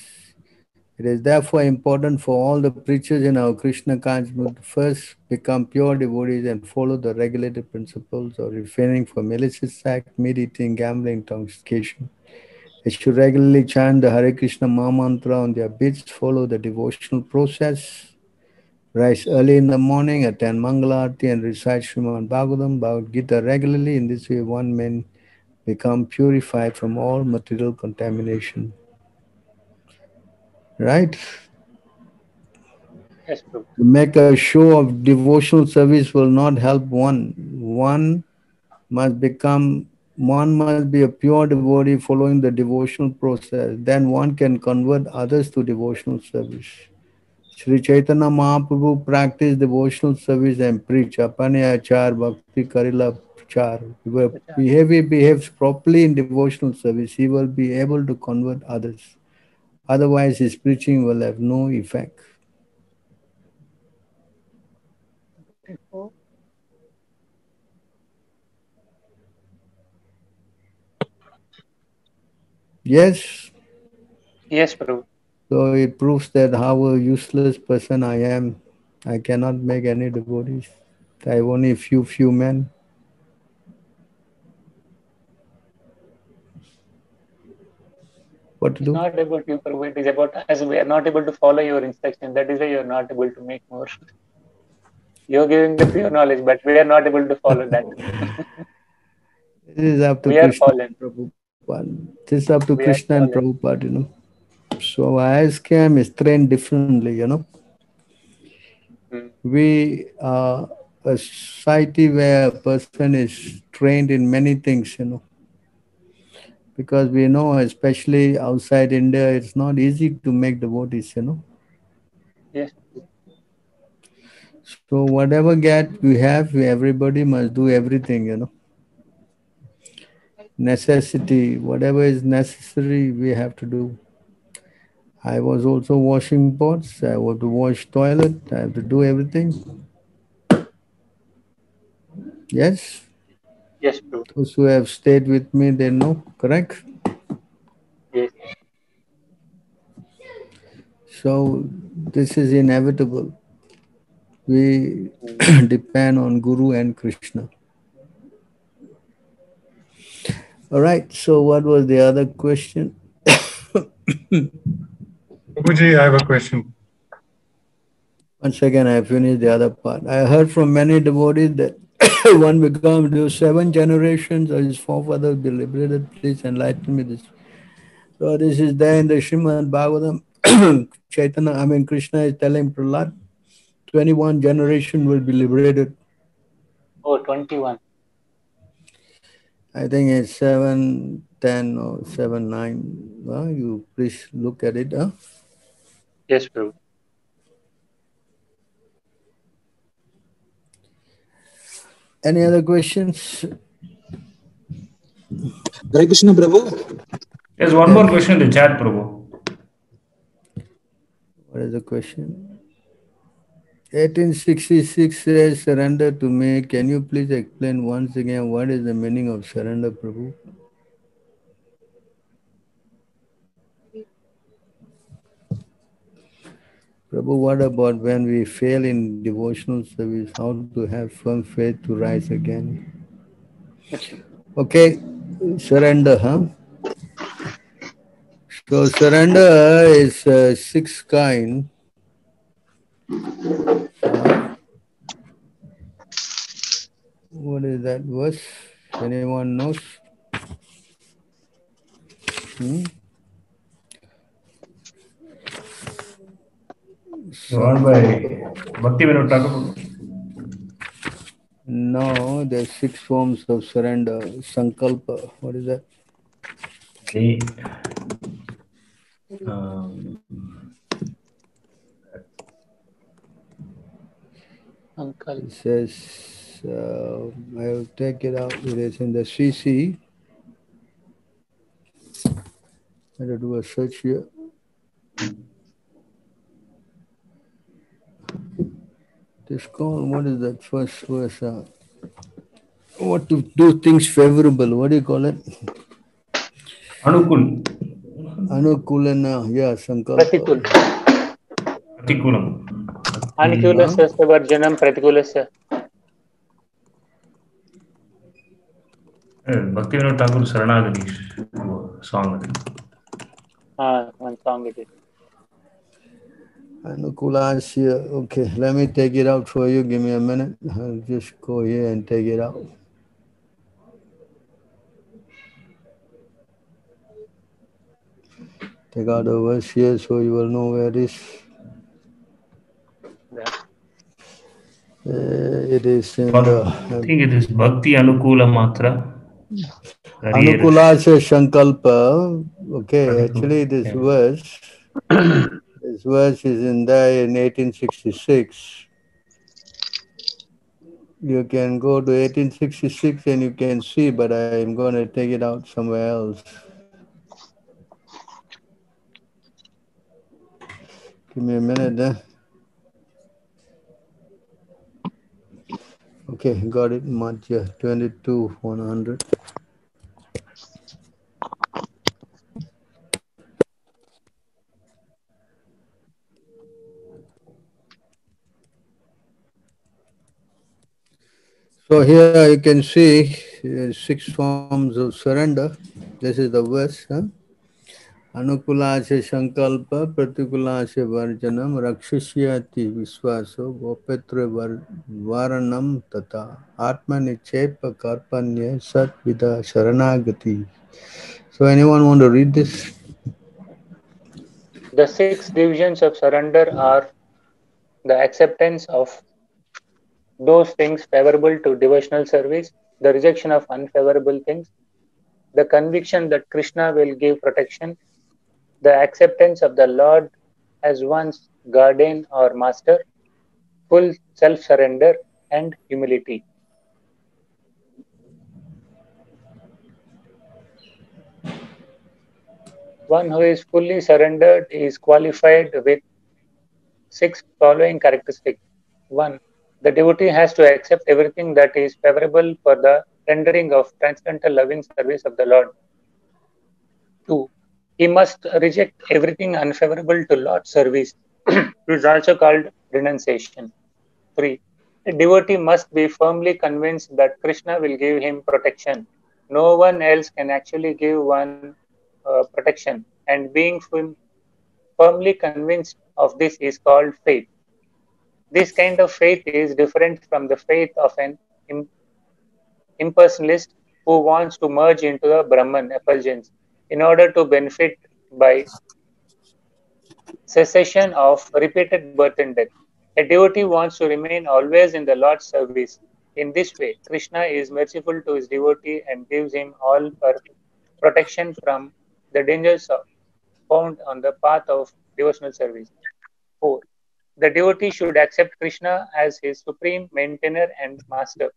It is therefore important for all the preachers in our Krishna consciousness to first become pure devotees and follow the regulated principles of refraining from illicit act, meat eating, gambling, intoxication. They should regularly chant the Hare Krishna Maha Mantra on their beats, follow the devotional process, rise early in the morning, attend Mangala Aarti and recite Srimad Bhagavatam, Bhagavad Gita regularly. In this way, one may become purified from all material contamination. Right? Yes, true. To make a show of devotional service will not help one. One must be a pure devotee following the devotional process. Then one can convert others to devotional service. Sri Chaitanya Mahaprabhu practiced devotional service and preached Apane Achar Bhakti Karila Char. If he behaves properly in devotional service, he will be able to convert others. Otherwise, his preaching will have no effect. Yes. Yes, Prabhu. So it proves that how a useless person I am. I cannot make any devotees. I have only few men. What to It's do? not about you, Prabhu. It is about us. We are not able to follow your instruction. That is why you are not able to make more. You're giving the pure knowledge, but we are not able to follow that. This is up to We are Krishna fallen. and Prabhupada. This is up to We are Krishna and fallen. Prabhupada. So ISKM is trained differently. Hmm. We a society where a person is trained in many things, because we know, especially outside India, it's not easy to make devotees. Yes. So whatever gap we have, everybody must do everything. Necessity, whatever is necessary, we have to do. I was also washing pots. I have to wash toilet. I have to do everything. Yes, Yes, Prabhu. those who have stayed with me, they know. Correct. Yes. So this is inevitable. We Mm. depend on Guru and Krishna. All right. So what was the other question? Prabhuji, I have a question. Once again, I finished the other part. I heard from many devotees that one becomes those 7 generations or his forefathers be liberated. Please enlighten me this. So this is there in the Srimad Bhagavatam. Chaitanya, Krishna is telling Prahlad, 21 generation will be liberated. Oh, 21. I think it's 7:10 or 7:9. You please look at it. Yes, Prabhu. Any other questions? Hare Krishna, Prabhu. There's one more question in the chat, Prabhu. What is the question? 1866 says, surrender to me. Can you please explain once again what is the meaning of surrender, Prabhu? Prabhu, what about when we fail in devotional service? How to have firm faith to rise again? Okay, surrender, huh? So surrender is 6 kind. What is that verse? Anyone knows? One by Bhakti Vinod Thakur. No, there's 6 forms of surrender. Sankalpa. What is that? Uncle. It says, I will take it out. It is in the CC. I will do a search here. This called, what is that first verse? What to do things favorable? What do you call it? Anukul. Anukulana, yeah, Sankalpa. Pratikul. Pratikulam. Anukulasya varjanam pratikulasya. Bhakti Vinod Thakur Saranagati song. One song it is. Anukulasya. Okay, let me take it out for you. Give me a minute. I'll just go here and take it out. Take out the verse here so you will know where it is. It is in I think it is Bhakti Anukula Matra. Anukulasya Sankalpa. Okay, actually this verse is in there in 1866. You can go to 1866 and you can see, but I'm going to take it out somewhere else. Give me a minute. Okay, got it. Madhya 22:100. So here you can see 6 forms of surrender. This is the verse. Anukulasya Sankalpa, Pratikulasya Varjanam, Rakshasyati Viswaso, Gopetra Varanam Tata, Atmani Chepa Karpanya Sat Vida Sharanagati. So anyone want to read this? The 6 divisions of surrender are the acceptance of those things favorable to devotional service, the rejection of unfavorable things, the conviction that Krishna will give protection, the acceptance of the Lord as one's guardian or master, full self surrender, and humility. One who is fully surrendered is qualified with 6 following characteristics. 1. The devotee has to accept everything that is favorable for the rendering of transcendental loving service of the Lord. 2. He must reject everything unfavorable to Lord's service, which is also called renunciation. 3. A devotee must be firmly convinced that Krishna will give him protection. No one else can actually give one protection, and being firmly convinced of this is called faith. This kind of faith is different from the faith of an impersonalist who wants to merge into the Brahman effulgence in order to benefit by cessation of repeated birth and death. A devotee wants to remain always in the Lord's service. In this way, Krishna is merciful to his devotee and gives him all protection from the dangers found on the path of devotional service. 4. The devotee should accept Krishna as his supreme maintainer and master.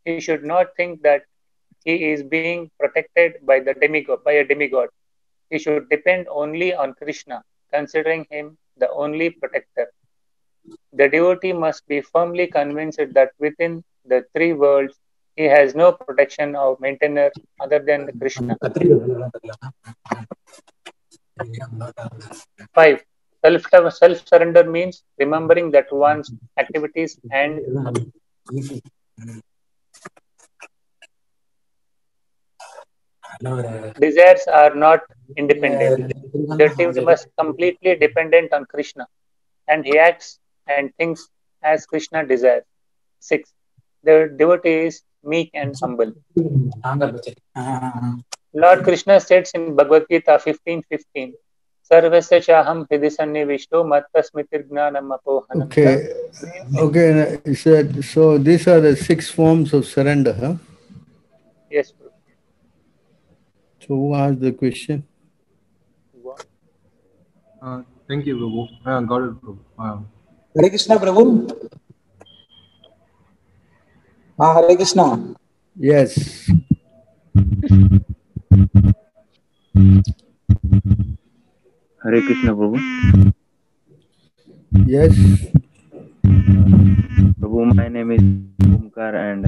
He should not think that he is being protected by a demigod. He should depend only on Krishna, considering him the only protector. The devotee must be firmly convinced that within the 3 worlds he has no protection or maintainer other than Krishna. 5. Self-surrender means remembering that one's activities and desires are not independent. The devotee must completely dependent on Krishna, and he acts and thinks as Krishna desires. 6. The devotee is meek and humble. Lord Krishna states in Bhagavad Gita 15:15, Sarvasya chaham hridhi sannivishto matta smritirgnanam apohanam. Okay, he said, so these are the 6 forms of surrender, huh? Yes, Prabhu. So who asked the question? Thank you, Prabhu. Got it, Prabhu. Hare Krishna, Prabhu. Hare Krishna. Yes. Hare Krishna, Prabhu. Yes. Prabhu, my name is Omkar and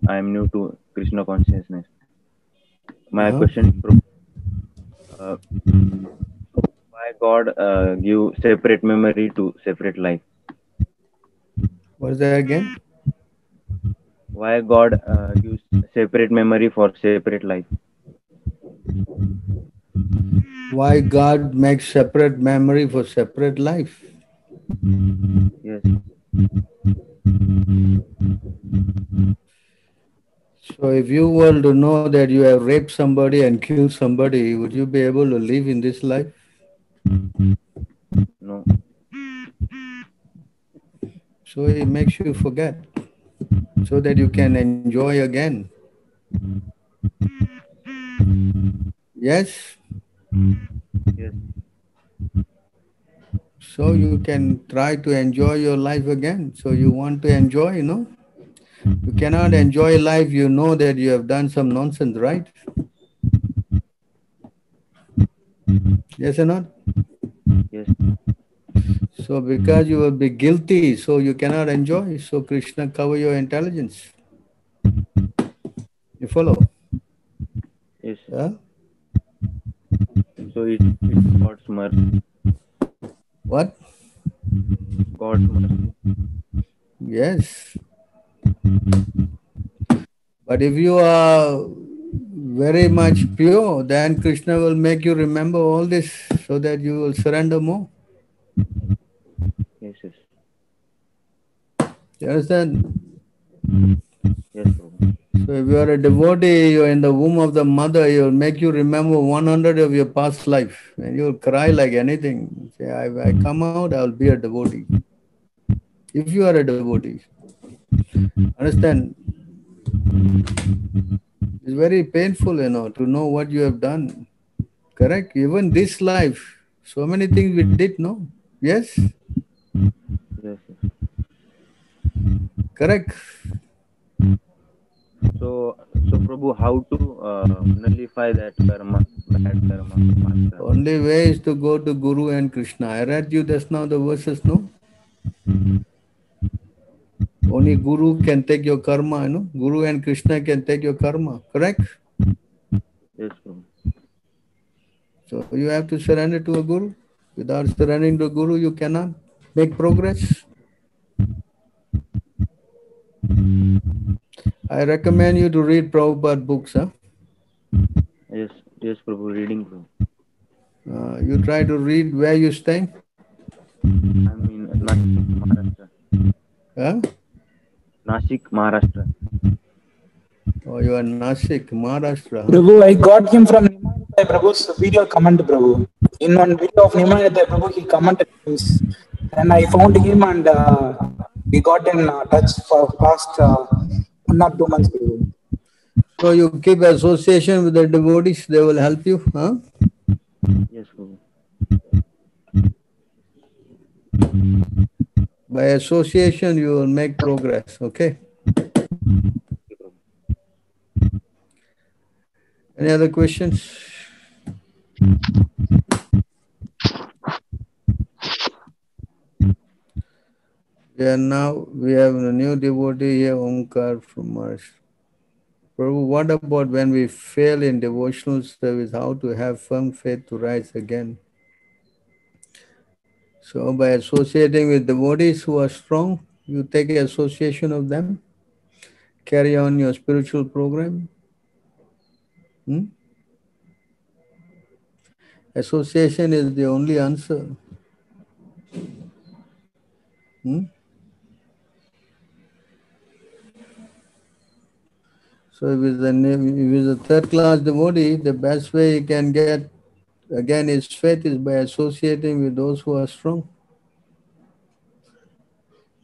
I'm new to Krishna consciousness. My question, Prabhu, why God give separate memory to separate life? What is that again? Why God gives separate memory for separate life? Why God makes separate memory for separate life? Yes. So if you were to know that you have raped somebody and killed somebody, would you be able to live in this life? No. So it makes you forget, so that you can enjoy again. Yes? Yes. So you can try to enjoy your life again. So you want to enjoy, you cannot enjoy life, you know that you have done some nonsense, right? Yes or not? Yes. So because you will be guilty, so you cannot enjoy. So Krishna cover your intelligence. You follow? Yes. Yeah? So it's God's mercy. What? God's mercy. Yes. But if you are very much pure, then Krishna will make you remember all this so that you will surrender more. Yes, yes. You understand? Yes, Prabhu. So if you are a devotee, you are in the womb of the mother, he will make you remember 100 of your past life. And you will cry like anything. Say, I come out, I will be a devotee. If you are a devotee. Understand? It's very painful, to know what you have done. Correct? Even this life, so many things we did, no? Yes? Yes. Correct? So Prabhu, how to nullify that karma, bad karma, past karma? Only way is to go to Guru and Krishna. I read you just now the verses, no? Only Guru can take your karma, Guru and Krishna can take your karma. Correct? Yes, Prabhu. So you have to surrender to a Guru. Without surrendering to a Guru, you cannot make progress. I recommend you to read Prabhupada books. Huh? Yes, Prabhu, reading, Prabhu. You try to read where you staying? I'm in Nashik, Maharashtra. Huh? Nashik, Maharashtra. Oh, you are Nashik, Maharashtra. Huh? Prabhu, I got him from Nimayate Prabhu's video comment, Prabhu. In one video of Nimayate Prabhu, he commented this. And I found him and we got in touch for past 1 or 2 months, Prabhu. So you keep association with the devotees, they will help you, huh? Yes, Prabhu. By association, you will make progress, okay? Any other questions? We have a new devotee here, Omkar from Maharashtra. Prabhu, what about when we fail in devotional service, how to have firm faith to rise again? So by associating with devotees who are strong, you take association of them, carry on your spiritual program. Association is the only answer. So if it's a third class devotee, the best way he can get again his faith is by associating with those who are strong.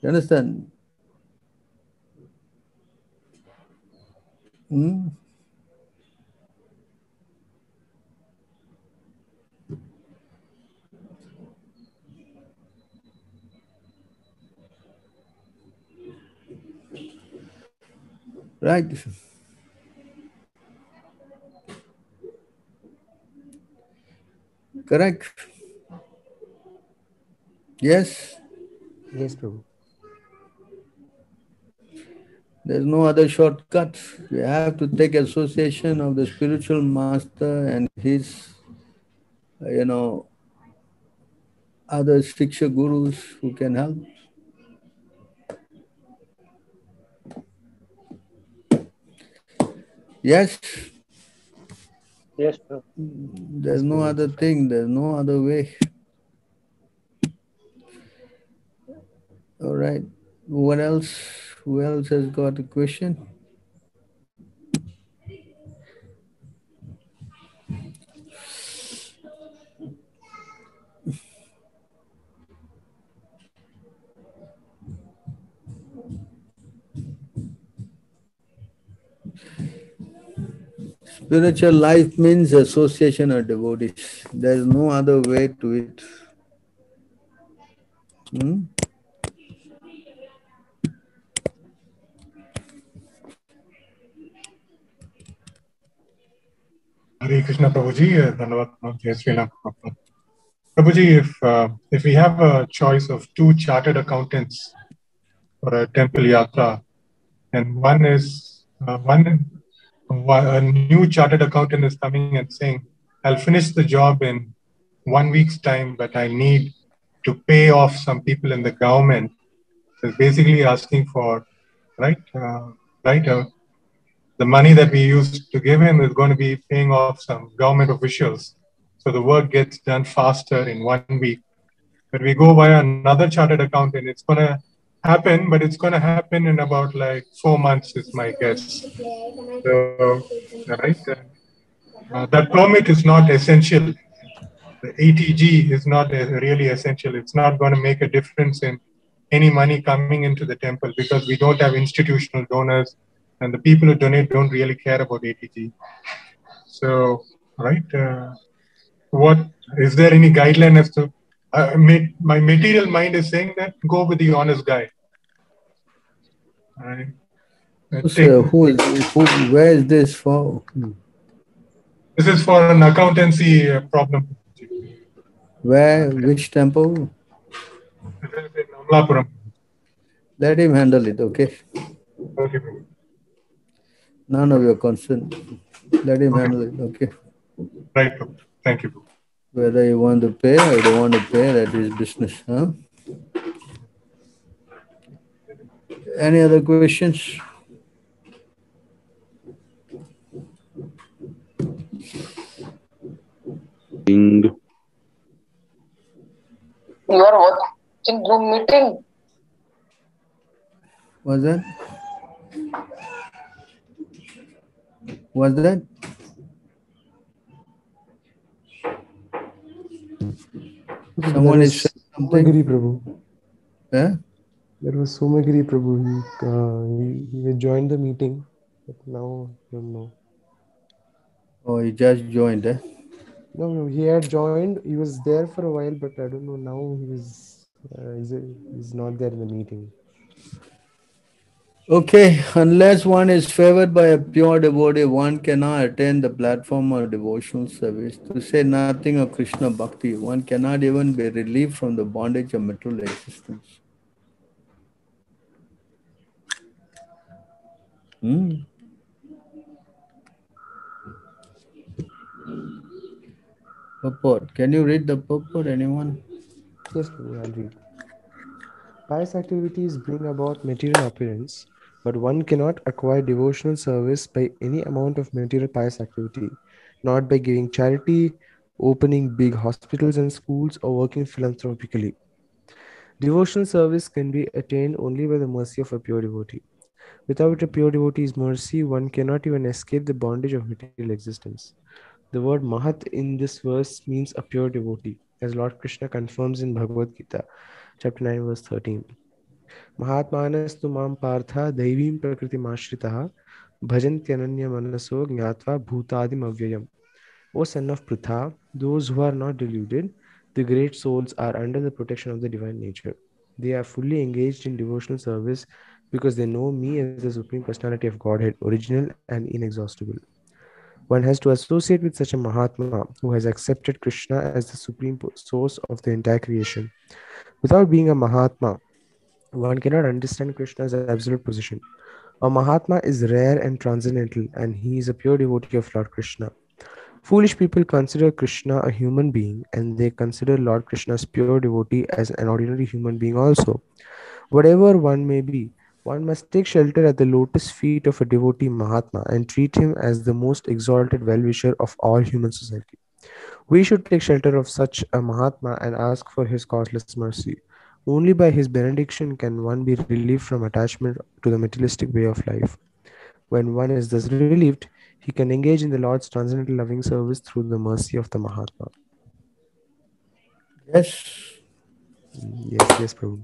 You understand? Right. Correct. Yes? Yes, Prabhu. There's no other shortcut. You have to take association of the spiritual master and his, other Shiksha gurus who can help. Yes? Yes, Prabhu. There's no other thing. There's no other way. All right. What else? Who else has got a question? Spiritual life means association of devotees. There is no other way to it. Hare Krishna Prabhuji, Dhanavad Jai Sri Ram. Prabhuji, if we have a choice of 2 chartered accountants for a temple yatra, and one is a new chartered accountant is coming and saying, I'll finish the job in 1 week's time, but I need to pay off some people in the government. So it's basically asking for, the money that we used to give him is going to be paying off some government officials. So the work gets done faster in 1 week. But we go via another chartered accountant, it's going to happen, but it's going to happen in about 4 months is my guess. So, that permit is not essential. The ATG is not really essential. It's not going to make a difference in any money coming into the temple because we don't have institutional donors, and the people who donate don't really care about ATG. So, right? What is there any guideline as to? My material mind is saying that go with the honest guy. I Where is this for? This is for an accountancy problem. Where? Which temple? This is in Amlapuram. Let him handle it, okay? Okay. None of your concern. Let him handle it, okay? Right. Thank you. Whether you want to pay or you don't want to pay, that is business, huh? Any other questions? You are watching Zoom meeting. What's that? What's that? Someone is saying something. Somagiri Prabhu. Yeah? There was Somagiri Prabhu. He joined the meeting, but now I don't know. Oh, he just joined, eh? No, he had joined. He was there for a while, but I don't know. Now he's not there in the meeting. Okay, unless one is favored by a pure devotee, one cannot attain the platform of devotional service. To say nothing of Krishna Bhakti, one cannot even be relieved from the bondage of material existence. Purport. Can you read the purport, anyone? Yes, I'll read. Pious activities bring about material opulence, but one cannot acquire devotional service by any amount of material pious activity, not by giving charity, opening big hospitals and schools, or working philanthropically. Devotional service can be attained only by the mercy of a pure devotee. Without a pure devotee's mercy, one cannot even escape the bondage of material existence. The word Mahat in this verse means a pure devotee, as Lord Krishna confirms in Bhagavad Gita, chapter 9, verse 13. Mahatmanas tu mam partha daivim prakritim ashritaha bhajantyananya manaso gnatva bhutadim avyayam. O son of Pritha, those who are not deluded, the great souls are under the protection of the divine nature. They are fully engaged in devotional service because they know me as the Supreme Personality of Godhead, original and inexhaustible. One has to associate with such a Mahatma who has accepted Krishna as the supreme source of the entire creation. Without being a Mahatma, one cannot understand Krishna's absolute position. A Mahatma is rare and transcendental, and he is a pure devotee of Lord Krishna. Foolish people consider Krishna a human being, and they consider Lord Krishna's pure devotee as an ordinary human being also. Whatever one may be, one must take shelter at the lotus feet of a devotee Mahatma and treat him as the most exalted well-wisher of all human society. We should take shelter of such a Mahatma and ask for his causeless mercy. Only by his benediction can one be relieved from attachment to the materialistic way of life. When one is thus relieved, he can engage in the Lord's transcendental loving service through the mercy of the Mahatma. Yes. Yes, Prabhu.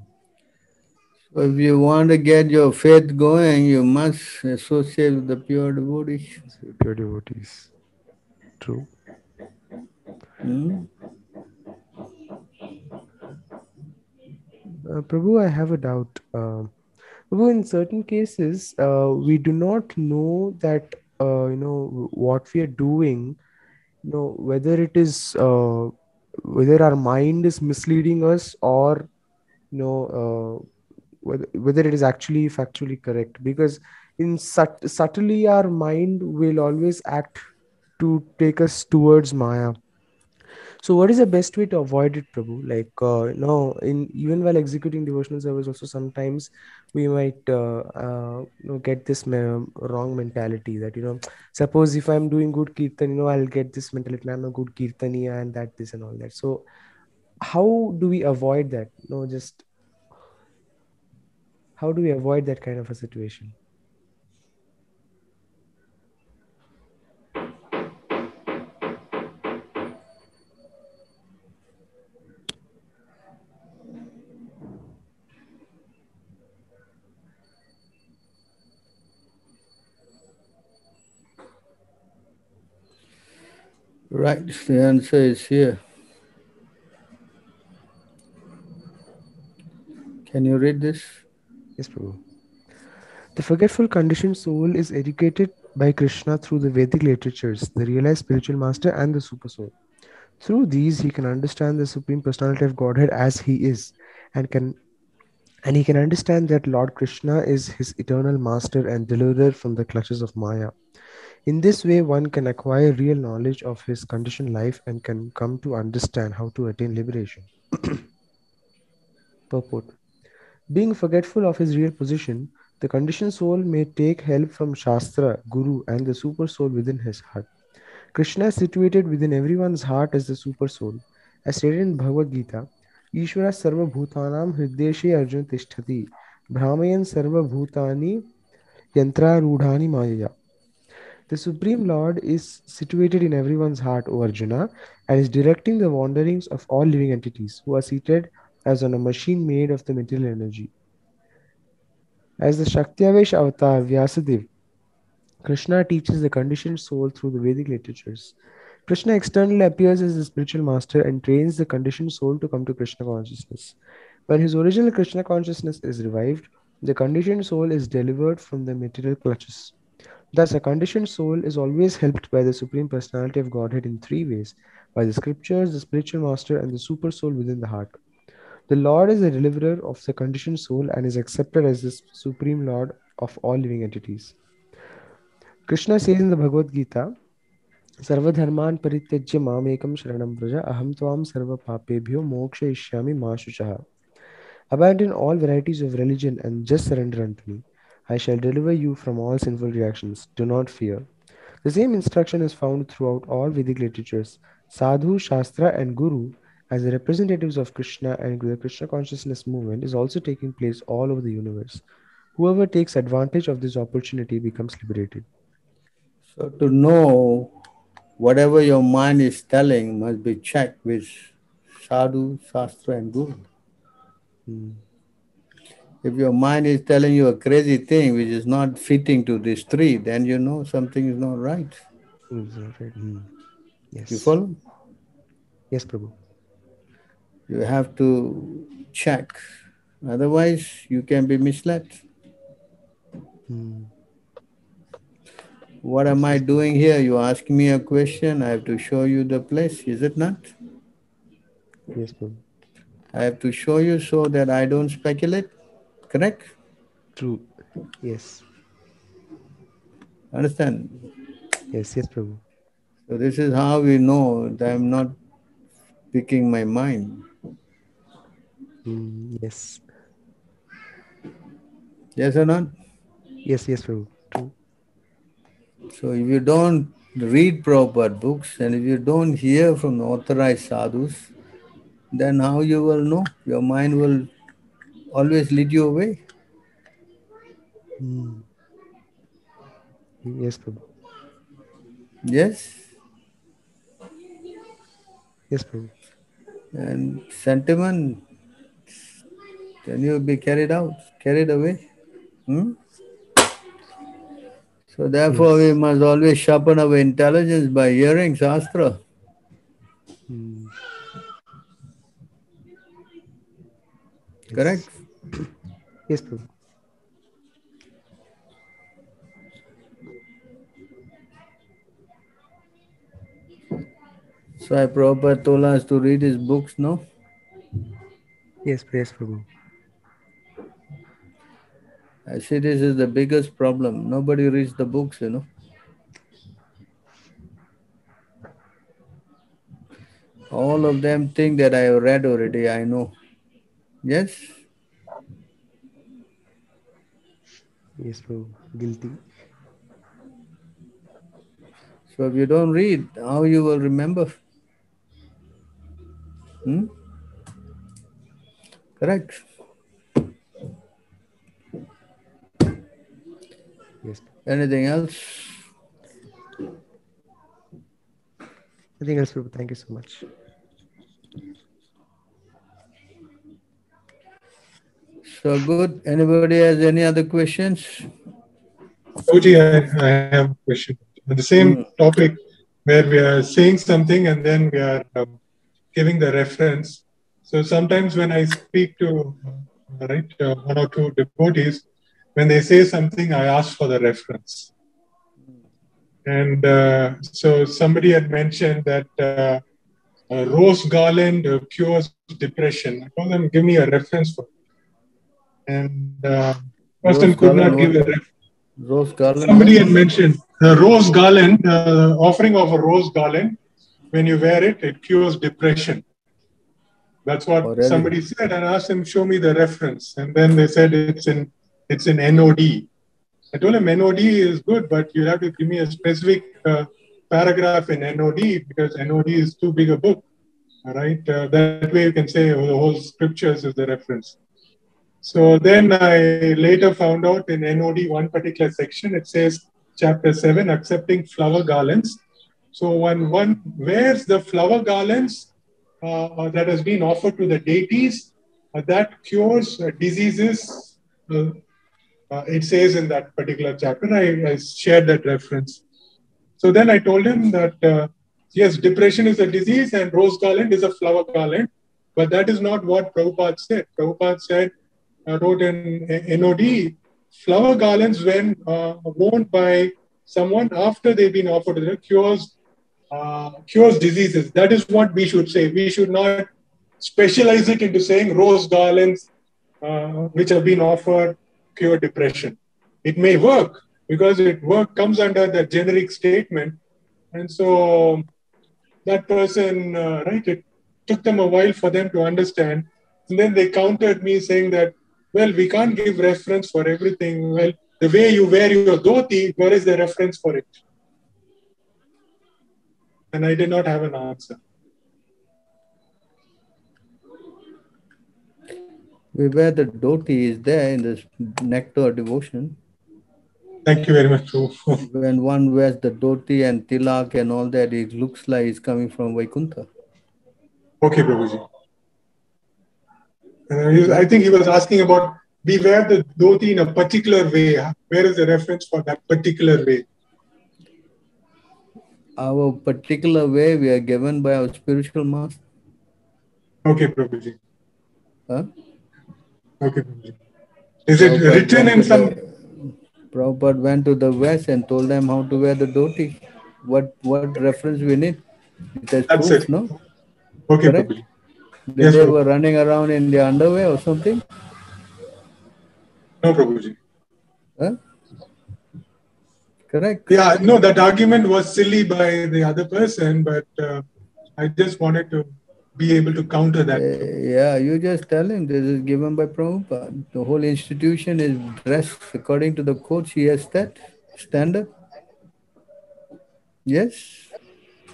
So if you want to get your faith going, you must associate with the pure devotees. Pure devotees. True. Prabhu, I have a doubt. Prabhu, in certain cases, we do not know that what we are doing. Whether it is whether our mind is misleading us, or whether it is actually factually correct. Because in subtly, our mind will always act to take us towards Maya. So what is the best way to avoid it, Prabhu? Like, even while executing devotional service, also sometimes we might get this wrong mentality that, suppose if I'm doing good kirtan, I'll get this mentality, I'm a good kirtaniya and that, this and all that. So how do we avoid that? How do we avoid that kind of a situation? Right, the answer is here. Can you read this? Yes, Prabhu. The forgetful conditioned soul is educated by Krishna through the Vedic literatures, the realized spiritual master, and the super soul. Through these, he can understand the Supreme Personality of Godhead as he is, and he can understand that Lord Krishna is his eternal master and deliverer from the clutches of Maya. In this way, one can acquire real knowledge of his conditioned life and can come to understand how to attain liberation. Purport. Being forgetful of his real position, the conditioned soul may take help from Shastra, Guru, and the super soul within his heart. Krishna is situated within everyone's heart as the super soul. As stated in Bhagavad Gita, Ishvara sarva bhutanam hrideshe arjuna tishtati, brahmayan sarva bhutani yantra rudhani maya. The Supreme Lord is situated in everyone's heart, O Arjuna, and is directing the wanderings of all living entities who are seated as on a machine made of the material energy. As the Shaktiavesh avatar Vyasadeva, Krishna teaches the conditioned soul through the Vedic literatures. Krishna externally appears as the spiritual master and trains the conditioned soul to come to Krishna consciousness. When his original Krishna consciousness is revived, the conditioned soul is delivered from the material clutches. Thus, a conditioned soul is always helped by the Supreme Personality of Godhead in three ways: by the scriptures, the spiritual master, and the super soul within the heart. The Lord is the deliverer of the conditioned soul and is accepted as the Supreme Lord of all living entities. Krishna says in the Bhagavad Gita, Sarvadharman parityajya mamekam sharanam vraja aham tvam sarva papebhyo moksha ishyami ma shuchaha. Abandon all varieties of religion and just surrender unto me. I shall deliver you from all sinful reactions. Do not fear. The same instruction is found throughout all Vedic literatures. Sadhu, Shastra, and Guru, as the representatives of Krishna and the Krishna consciousness movement, is also taking place all over the universe. Whoever takes advantage of this opportunity becomes liberated. So to know whatever your mind is telling must be checked with Sadhu, Shastra, and Guru. If your mind is telling you a crazy thing which is not fitting to this tree, then you know something is not right. Yes. You follow? Yes, Prabhu. You have to check. Otherwise, you can be misled. What am I doing here? You ask me a question, I have to show you the place, is it not? Yes, Prabhu. I have to show you so that I don't speculate, correct? True. Yes. Understand? Yes, Prabhu. So this is how we know that I'm not picking my mind. Yes. Yes or not? Yes, Prabhu. True. So if you don't read proper books and if you don't hear from the authorized sadhus, then how you will know? Your mind will always lead you away. Yes, Prabhu. Yes? Yes, Prabhu. And sentiment, then you'll be carried away. So therefore we must always sharpen our intelligence by hearing Shastra. Correct? Yes, Prabhu. So Prabhupada told us to read his books, no? Yes, Prabhu. I see this is the biggest problem. Nobody reads the books, you know. All of them think that I have read already, I know. Yes? Yes, Prabhu. Guilty. So if you don't read, how you will remember? Correct? Yes. Anything else? Nothing else, Prabhu. Thank you so much. So good. Anybody has any other questions? Prabhuji, I have a question. On the same topic, where we are saying something and then we are giving the reference. So sometimes when I speak to one or two devotees, when they say something, I ask for the reference. And so somebody had mentioned that rose garland cures depression. I told them, give me a reference for it. And person could not give a reference. Rose garland. Somebody had mentioned the rose garland, offering of a rose garland. When you wear it, it cures depression. That's what really? Somebody said, and I asked them, show me the reference. And then they said it's in NOD. I told them NOD is good, but you have to give me a specific paragraph in NOD because NOD is too big a book. All right, that way you can say the whole scriptures is the reference. So then I later found out in NOD one particular section, it says chapter 7, accepting flower garlands. So when one wears the flower garlands that has been offered to the deities, that cures diseases. It says in that particular chapter, I shared that reference. So then I told him that, yes, depression is a disease and rose garland is a flower garland, but that is not what Prabhupada said. Prabhupada said, wrote in NOD, flower garlands when worn by someone after they've been offered to cures diseases. That is what we should say. We should not specialize it into saying rose garlands which have been offered cure depression. It may work because comes under the generic statement. And so that person, it took them a while for them to understand. And then they countered me saying that, well, we can't give reference for everything. Well, the way you wear your dhoti, where is the reference for it? And I did not have an answer. We wear the dhoti is there in the nectar devotion. Thank you very much. When one wears the dhoti and tilak and all that, it looks like it's coming from Vaikuntha. Okay, Prabhuji. I think he was asking about, we wear the dhoti in a particular way. Where is the reference for that particular way? Our particular way we are given by our spiritual master. Okay, Prabhuji. Huh? Okay, Prabhuji. Is it written in some... Prabhupada went to the West and told them how to wear the dhoti. What reference we need? It has proof, no? Okay, correct? Prabhuji. They were running around in their underwear or something? No, Prabhuji. Huh? Correct. Yeah, no, that argument was silly by the other person, but I just wanted to be able to counter that. Yeah, you just tell him this is given by Prabhupada. The whole institution is dressed according to the code. She has that standard. Yes?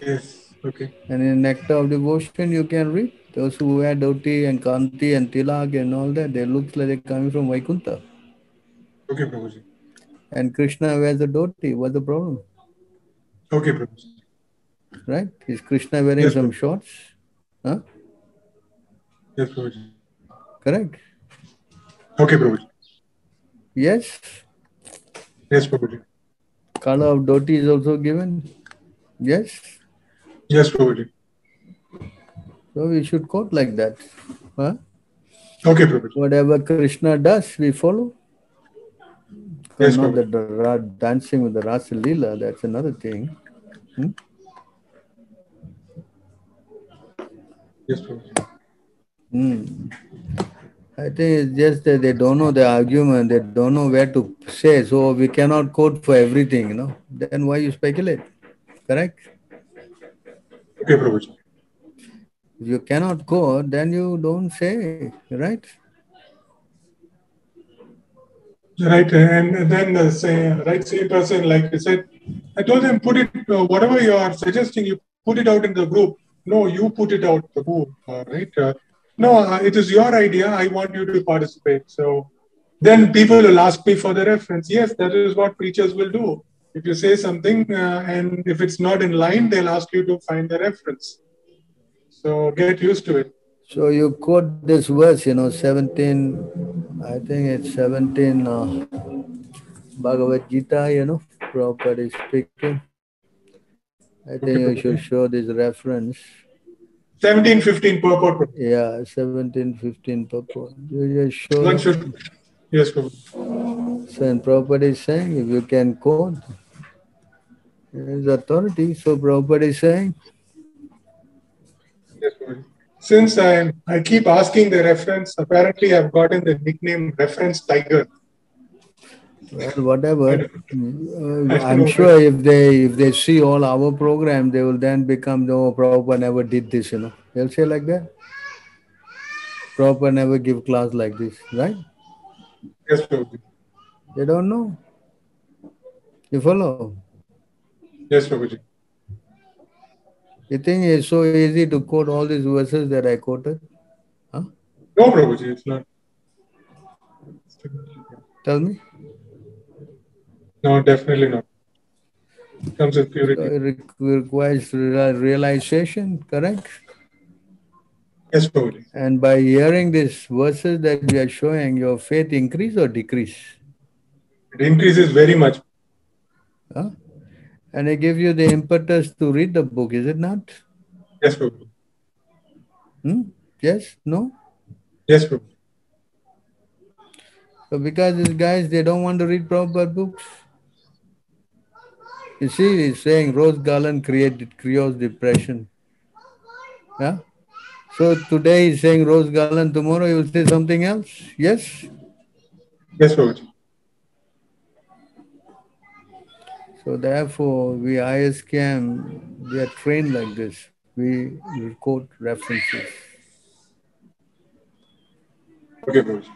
Yes, okay. And in Nectar of Devotion, you can read those who wear dhoti and kanti and tilak and all that, they look like they're coming from Vaikuntha. Okay, Prabhuji. And Krishna wears the dhoti. What's the problem? Okay, Prabhuji. Right? Is Krishna wearing some shorts? Huh? Yes, Prabhuji. Correct? Okay, Prabhuji. Yes? Yes, Prabhuji. Color of dhoti is also given? Yes? Yes, Prabhuji. So we should quote like that. Huh? Okay, Prabhuji. Whatever Krishna does, we follow. Yes, not Prabhuji. that dancing with the Rasa Leela, that's another thing. Yes, Prabhuji. I think it's just that they don't know the argument, they don't know where to say, so we cannot quote for everything, you know. Then why you speculate? Correct? Okay, Prabhuji. If you cannot quote, then you don't say, right? Right, and then the same person, like I said, I told him, put it, whatever you are suggesting, you put it out in the group. No, you put it out, Prabhu, right? No, it is your idea. I want you to participate. So then people will ask me for the reference. Yes, that is what preachers will do. If you say something and if it's not in line, they'll ask you to find the reference. So get used to it. So you quote this verse, 17, I think it's 17 Bhagavad Gita, Prabhupada is speaking. I think you should show this reference. 1715 purport. Yeah, 1715 purport. You just show. One should. Yes, Prabhu. So, and Prabhupada is saying, if you can quote, there is authority. So, Prabhupada is saying. Yes, Prabhu. Since I keep asking the reference, apparently I've gotten the nickname Reference Tiger. Well, whatever. I'm sure if they see all our program, they will then become, no, Prabhupada never did this, They'll say like that. Prabhupada never give class like this, right? Yes, Prabhuji. They don't know. You follow? Yes, Prabhuji. You think it's so easy to quote all these verses that I quoted? Huh? No, Prabhuji, it's not. Tell me. No, definitely not. It comes with purity. So it requires realization, correct? Yes, Prabhuji. And by hearing these verses that we are showing, your faith increase or decrease? It increases very much. Huh? And it gives you the impetus to read the book, is it not? Yes, Prabhuji. Yes? No? Yes, Prabhuji. So because these guys, they don't want to read Prabhupada books. You see, he's saying rose garland creates depression. Yeah? So today he's saying rose garland, tomorrow he will say something else. Yes? Yes, Prabhuji. So therefore, we ISKM, we are trained like this. We quote references. Okay, Prabhuji.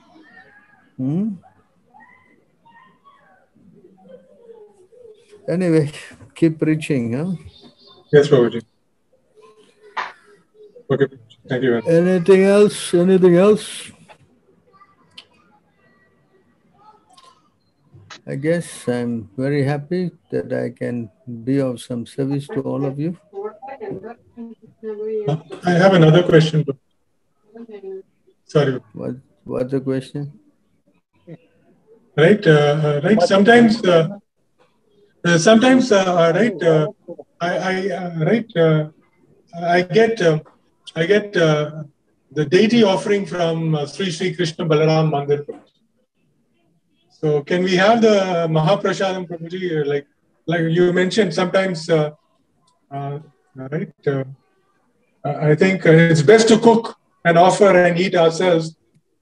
Anyway, keep preaching, huh? Yes, Prabhuji. Okay, Prabhuji. Thank you very much. Anything else? Anything else? I guess I'm very happy that I can be of some service to all of you. I have another question. Sorry. What's the question? Right. Right. Sometimes. I get the deity offering from Sri Krishna Balaram Mandir. So can we have the Mahaprasadam, Prabhuji? Like you mentioned, sometimes, right? I think it's best to cook and offer and eat ourselves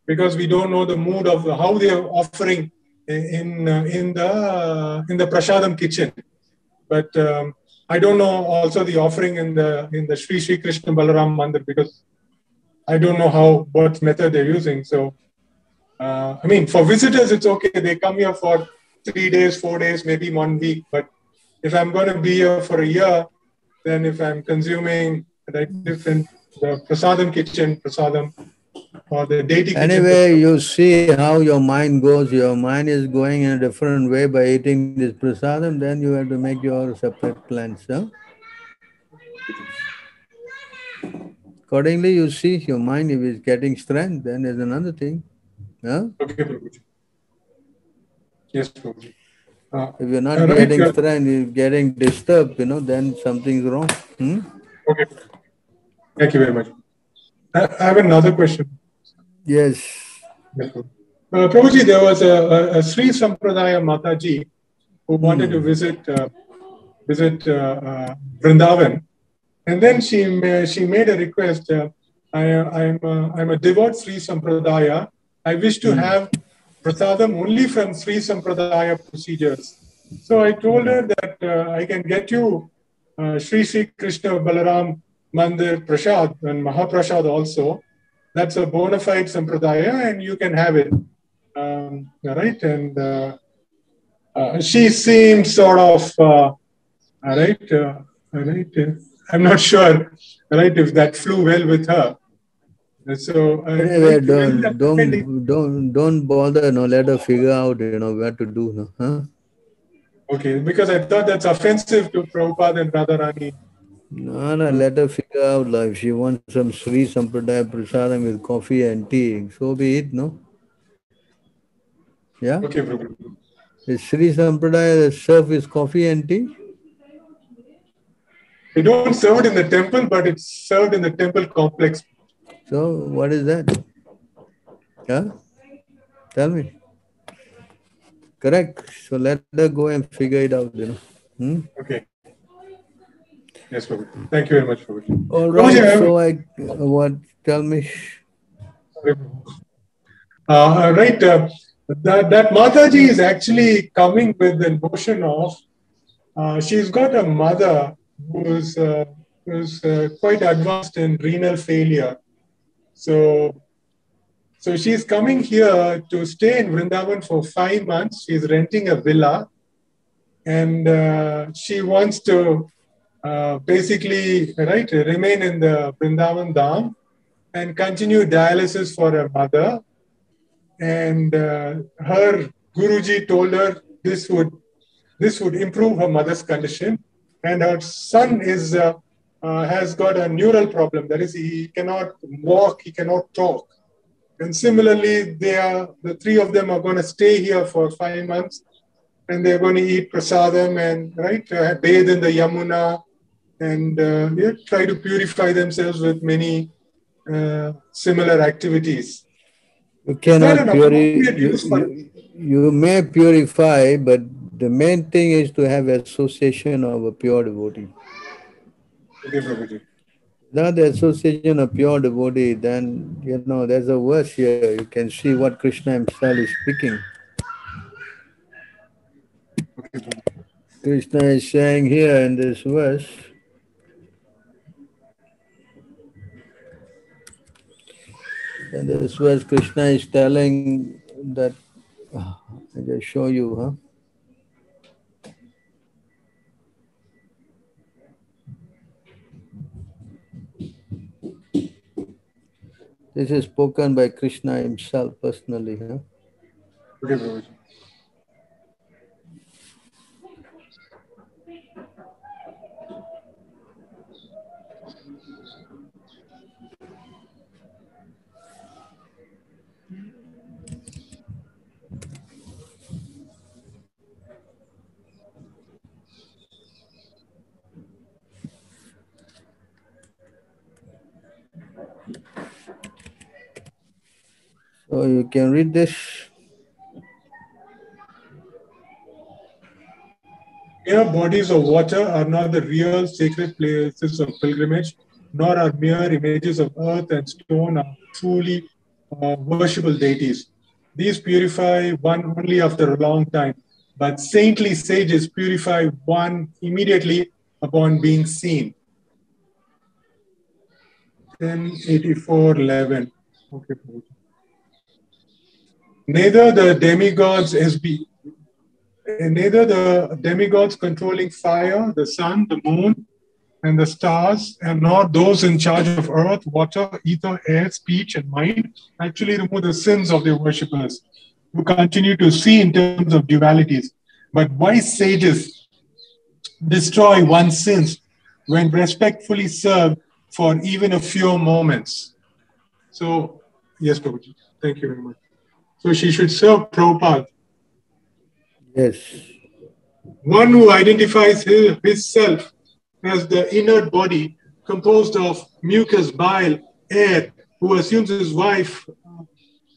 because we don't know the mood of how they are offering in the Prasadam kitchen. But I don't know also the offering in the Sri Krishna Balaram Mandir because I don't know what method they're using. So I mean, for visitors it's okay. They come here for 3 days, 4 days, maybe 1 week. But if I'm going to be here for a year, then if I'm consuming different the Prasadam kitchen, Prasadam, or the deity kitchen. Anyway, you see how your mind goes. Your mind is going in a different way by eating this prasadam, then you have to make your separate plans. Huh? Accordingly, you see your mind, if it's getting strength, then there's another thing. Huh? Okay, Prabhuji. Yes, Prabhuji. If you're not getting strength, you're getting disturbed, then something's wrong. Okay. Thank you very much. I have another question. Yes. Prabhuji, there was a Sri Sampradaya Mataji who wanted to visit Vrindavan, and then she made a request. I'm a devout Sri Sampradaya. I wish to have prasadam only from Sri Sampradaya procedures. So I told her that I can get you Sri Krishna Balaram Mandir Prasad and Mahaprasad also. That's a bona fide Sampradaya and you can have it. Right? And she seemed sort of, I'm not sure, right, if that flew well with her. So anyway, don't bother. Let her figure out, what to do. Huh? Okay, because I thought that's offensive to Prabhupada and Radharani. No, let her figure out. If she wants some Sri Sampradaya Prasadam with coffee and tea, so be it, no? Yeah? Okay, Prabhu. Is Sri Sampradaya serve with coffee and tea? They don't serve it in the temple, but it's served in the temple complex. So what is that? Huh? Tell me. Correct. So let her go and figure it out, Okay. Yes, Prabhu. Thank you very much, Prabhu. All right. So what? Tell me. Right. That Mataji is actually coming with the notion of she's got a mother who's quite advanced in renal failure. So she's coming here to stay in Vrindavan for 5 months. She's renting a villa, and she wants to basically remain in the Vrindavan Dham and continue dialysis for her mother. And her Guruji told her this would improve her mother's condition. And her son has got a neural problem. That is, he cannot walk, he cannot talk. And similarly, the three of them are going to stay here for 5 months, and they're going to eat prasadam and bathe in the Yamuna, and try to purify themselves with many similar activities. You cannot you may purify, but the main thing is to have association of a pure devotee. Okay, Prabhuji. Without the association of pure devotee, then there's a verse here. You can see what Krishna himself is speaking. Okay. Krishna is saying here in this verse, Krishna is telling that, I just show you, This is spoken by Krishna himself personally, Okay, Prabhuji. So you can read this. Mere bodies of water are not the real sacred places of pilgrimage, nor are mere images of earth and stone are truly worshipable deities. These purify one only after a long time, but saintly sages purify one immediately upon being seen. 1084:11. Okay. Neither the demigods controlling fire, the sun, the moon, and the stars, and nor those in charge of earth, water, ether, air, speech, and mind actually remove the sins of their worshippers, who continue to see in terms of dualities. But wise sages destroy one's sins when respectfully served for even a few moments. So, yes, Prabhuji, thank you very much. So she should serve Prabhupada. Yes. One who identifies his self as the inert body composed of mucus, bile, air, who assumes his wife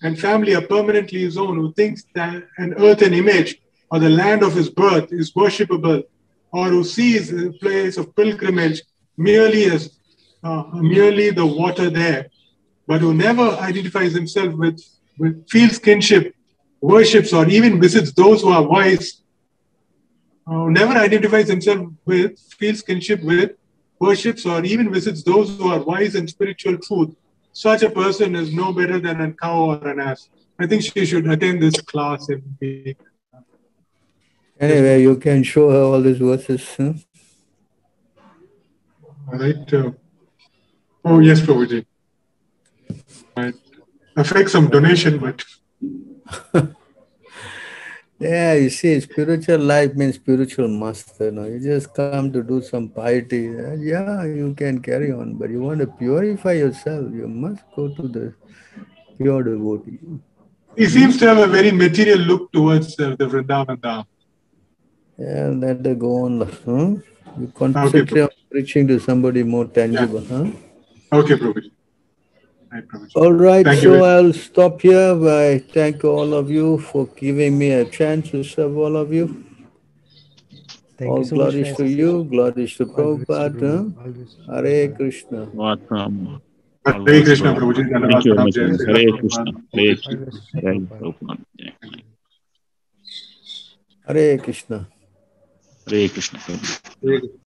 and family are permanently his own, who thinks that an earthen image or the land of his birth is worshipable, or who sees a place of pilgrimage merely as merely the water there, but who never identifies himself with feels kinship, worships, or even visits those who are wise, never identifies himself with, feels kinship with, worships, or even visits those who are wise in spiritual truth. Such a person is no better than a cow or an ass. I think she should attend this class every week. Anyway, you can show her all these verses. Huh? All right. Oh, yes, Prabhuji. Right. Affect some donation, but... Yeah, you see, spiritual life means spiritual master. No? You just come to do some piety. Yeah, you can carry on, but you want to purify yourself, you must go to the pure devotee. He seems to have a very material look towards the Vrindavan Dham. Yeah, let her go on. You concentrate on preaching to somebody more tangible, huh? Okay, Prabhuji. Right, Prabhuji. All right, Thank so you. I'll stop here. I thank all of you for giving me a chance to serve all of you. Thank All you so much for glories to you, glories to Prabhupada. Hare Krishna. Hare Krishna, Prabhuji. Thank you very much. Jai Sri Hare Ram, Krishna. Prabhupada. Hare Krishna. Hare Prabhupada. Hare Krishna. Hare Krishna.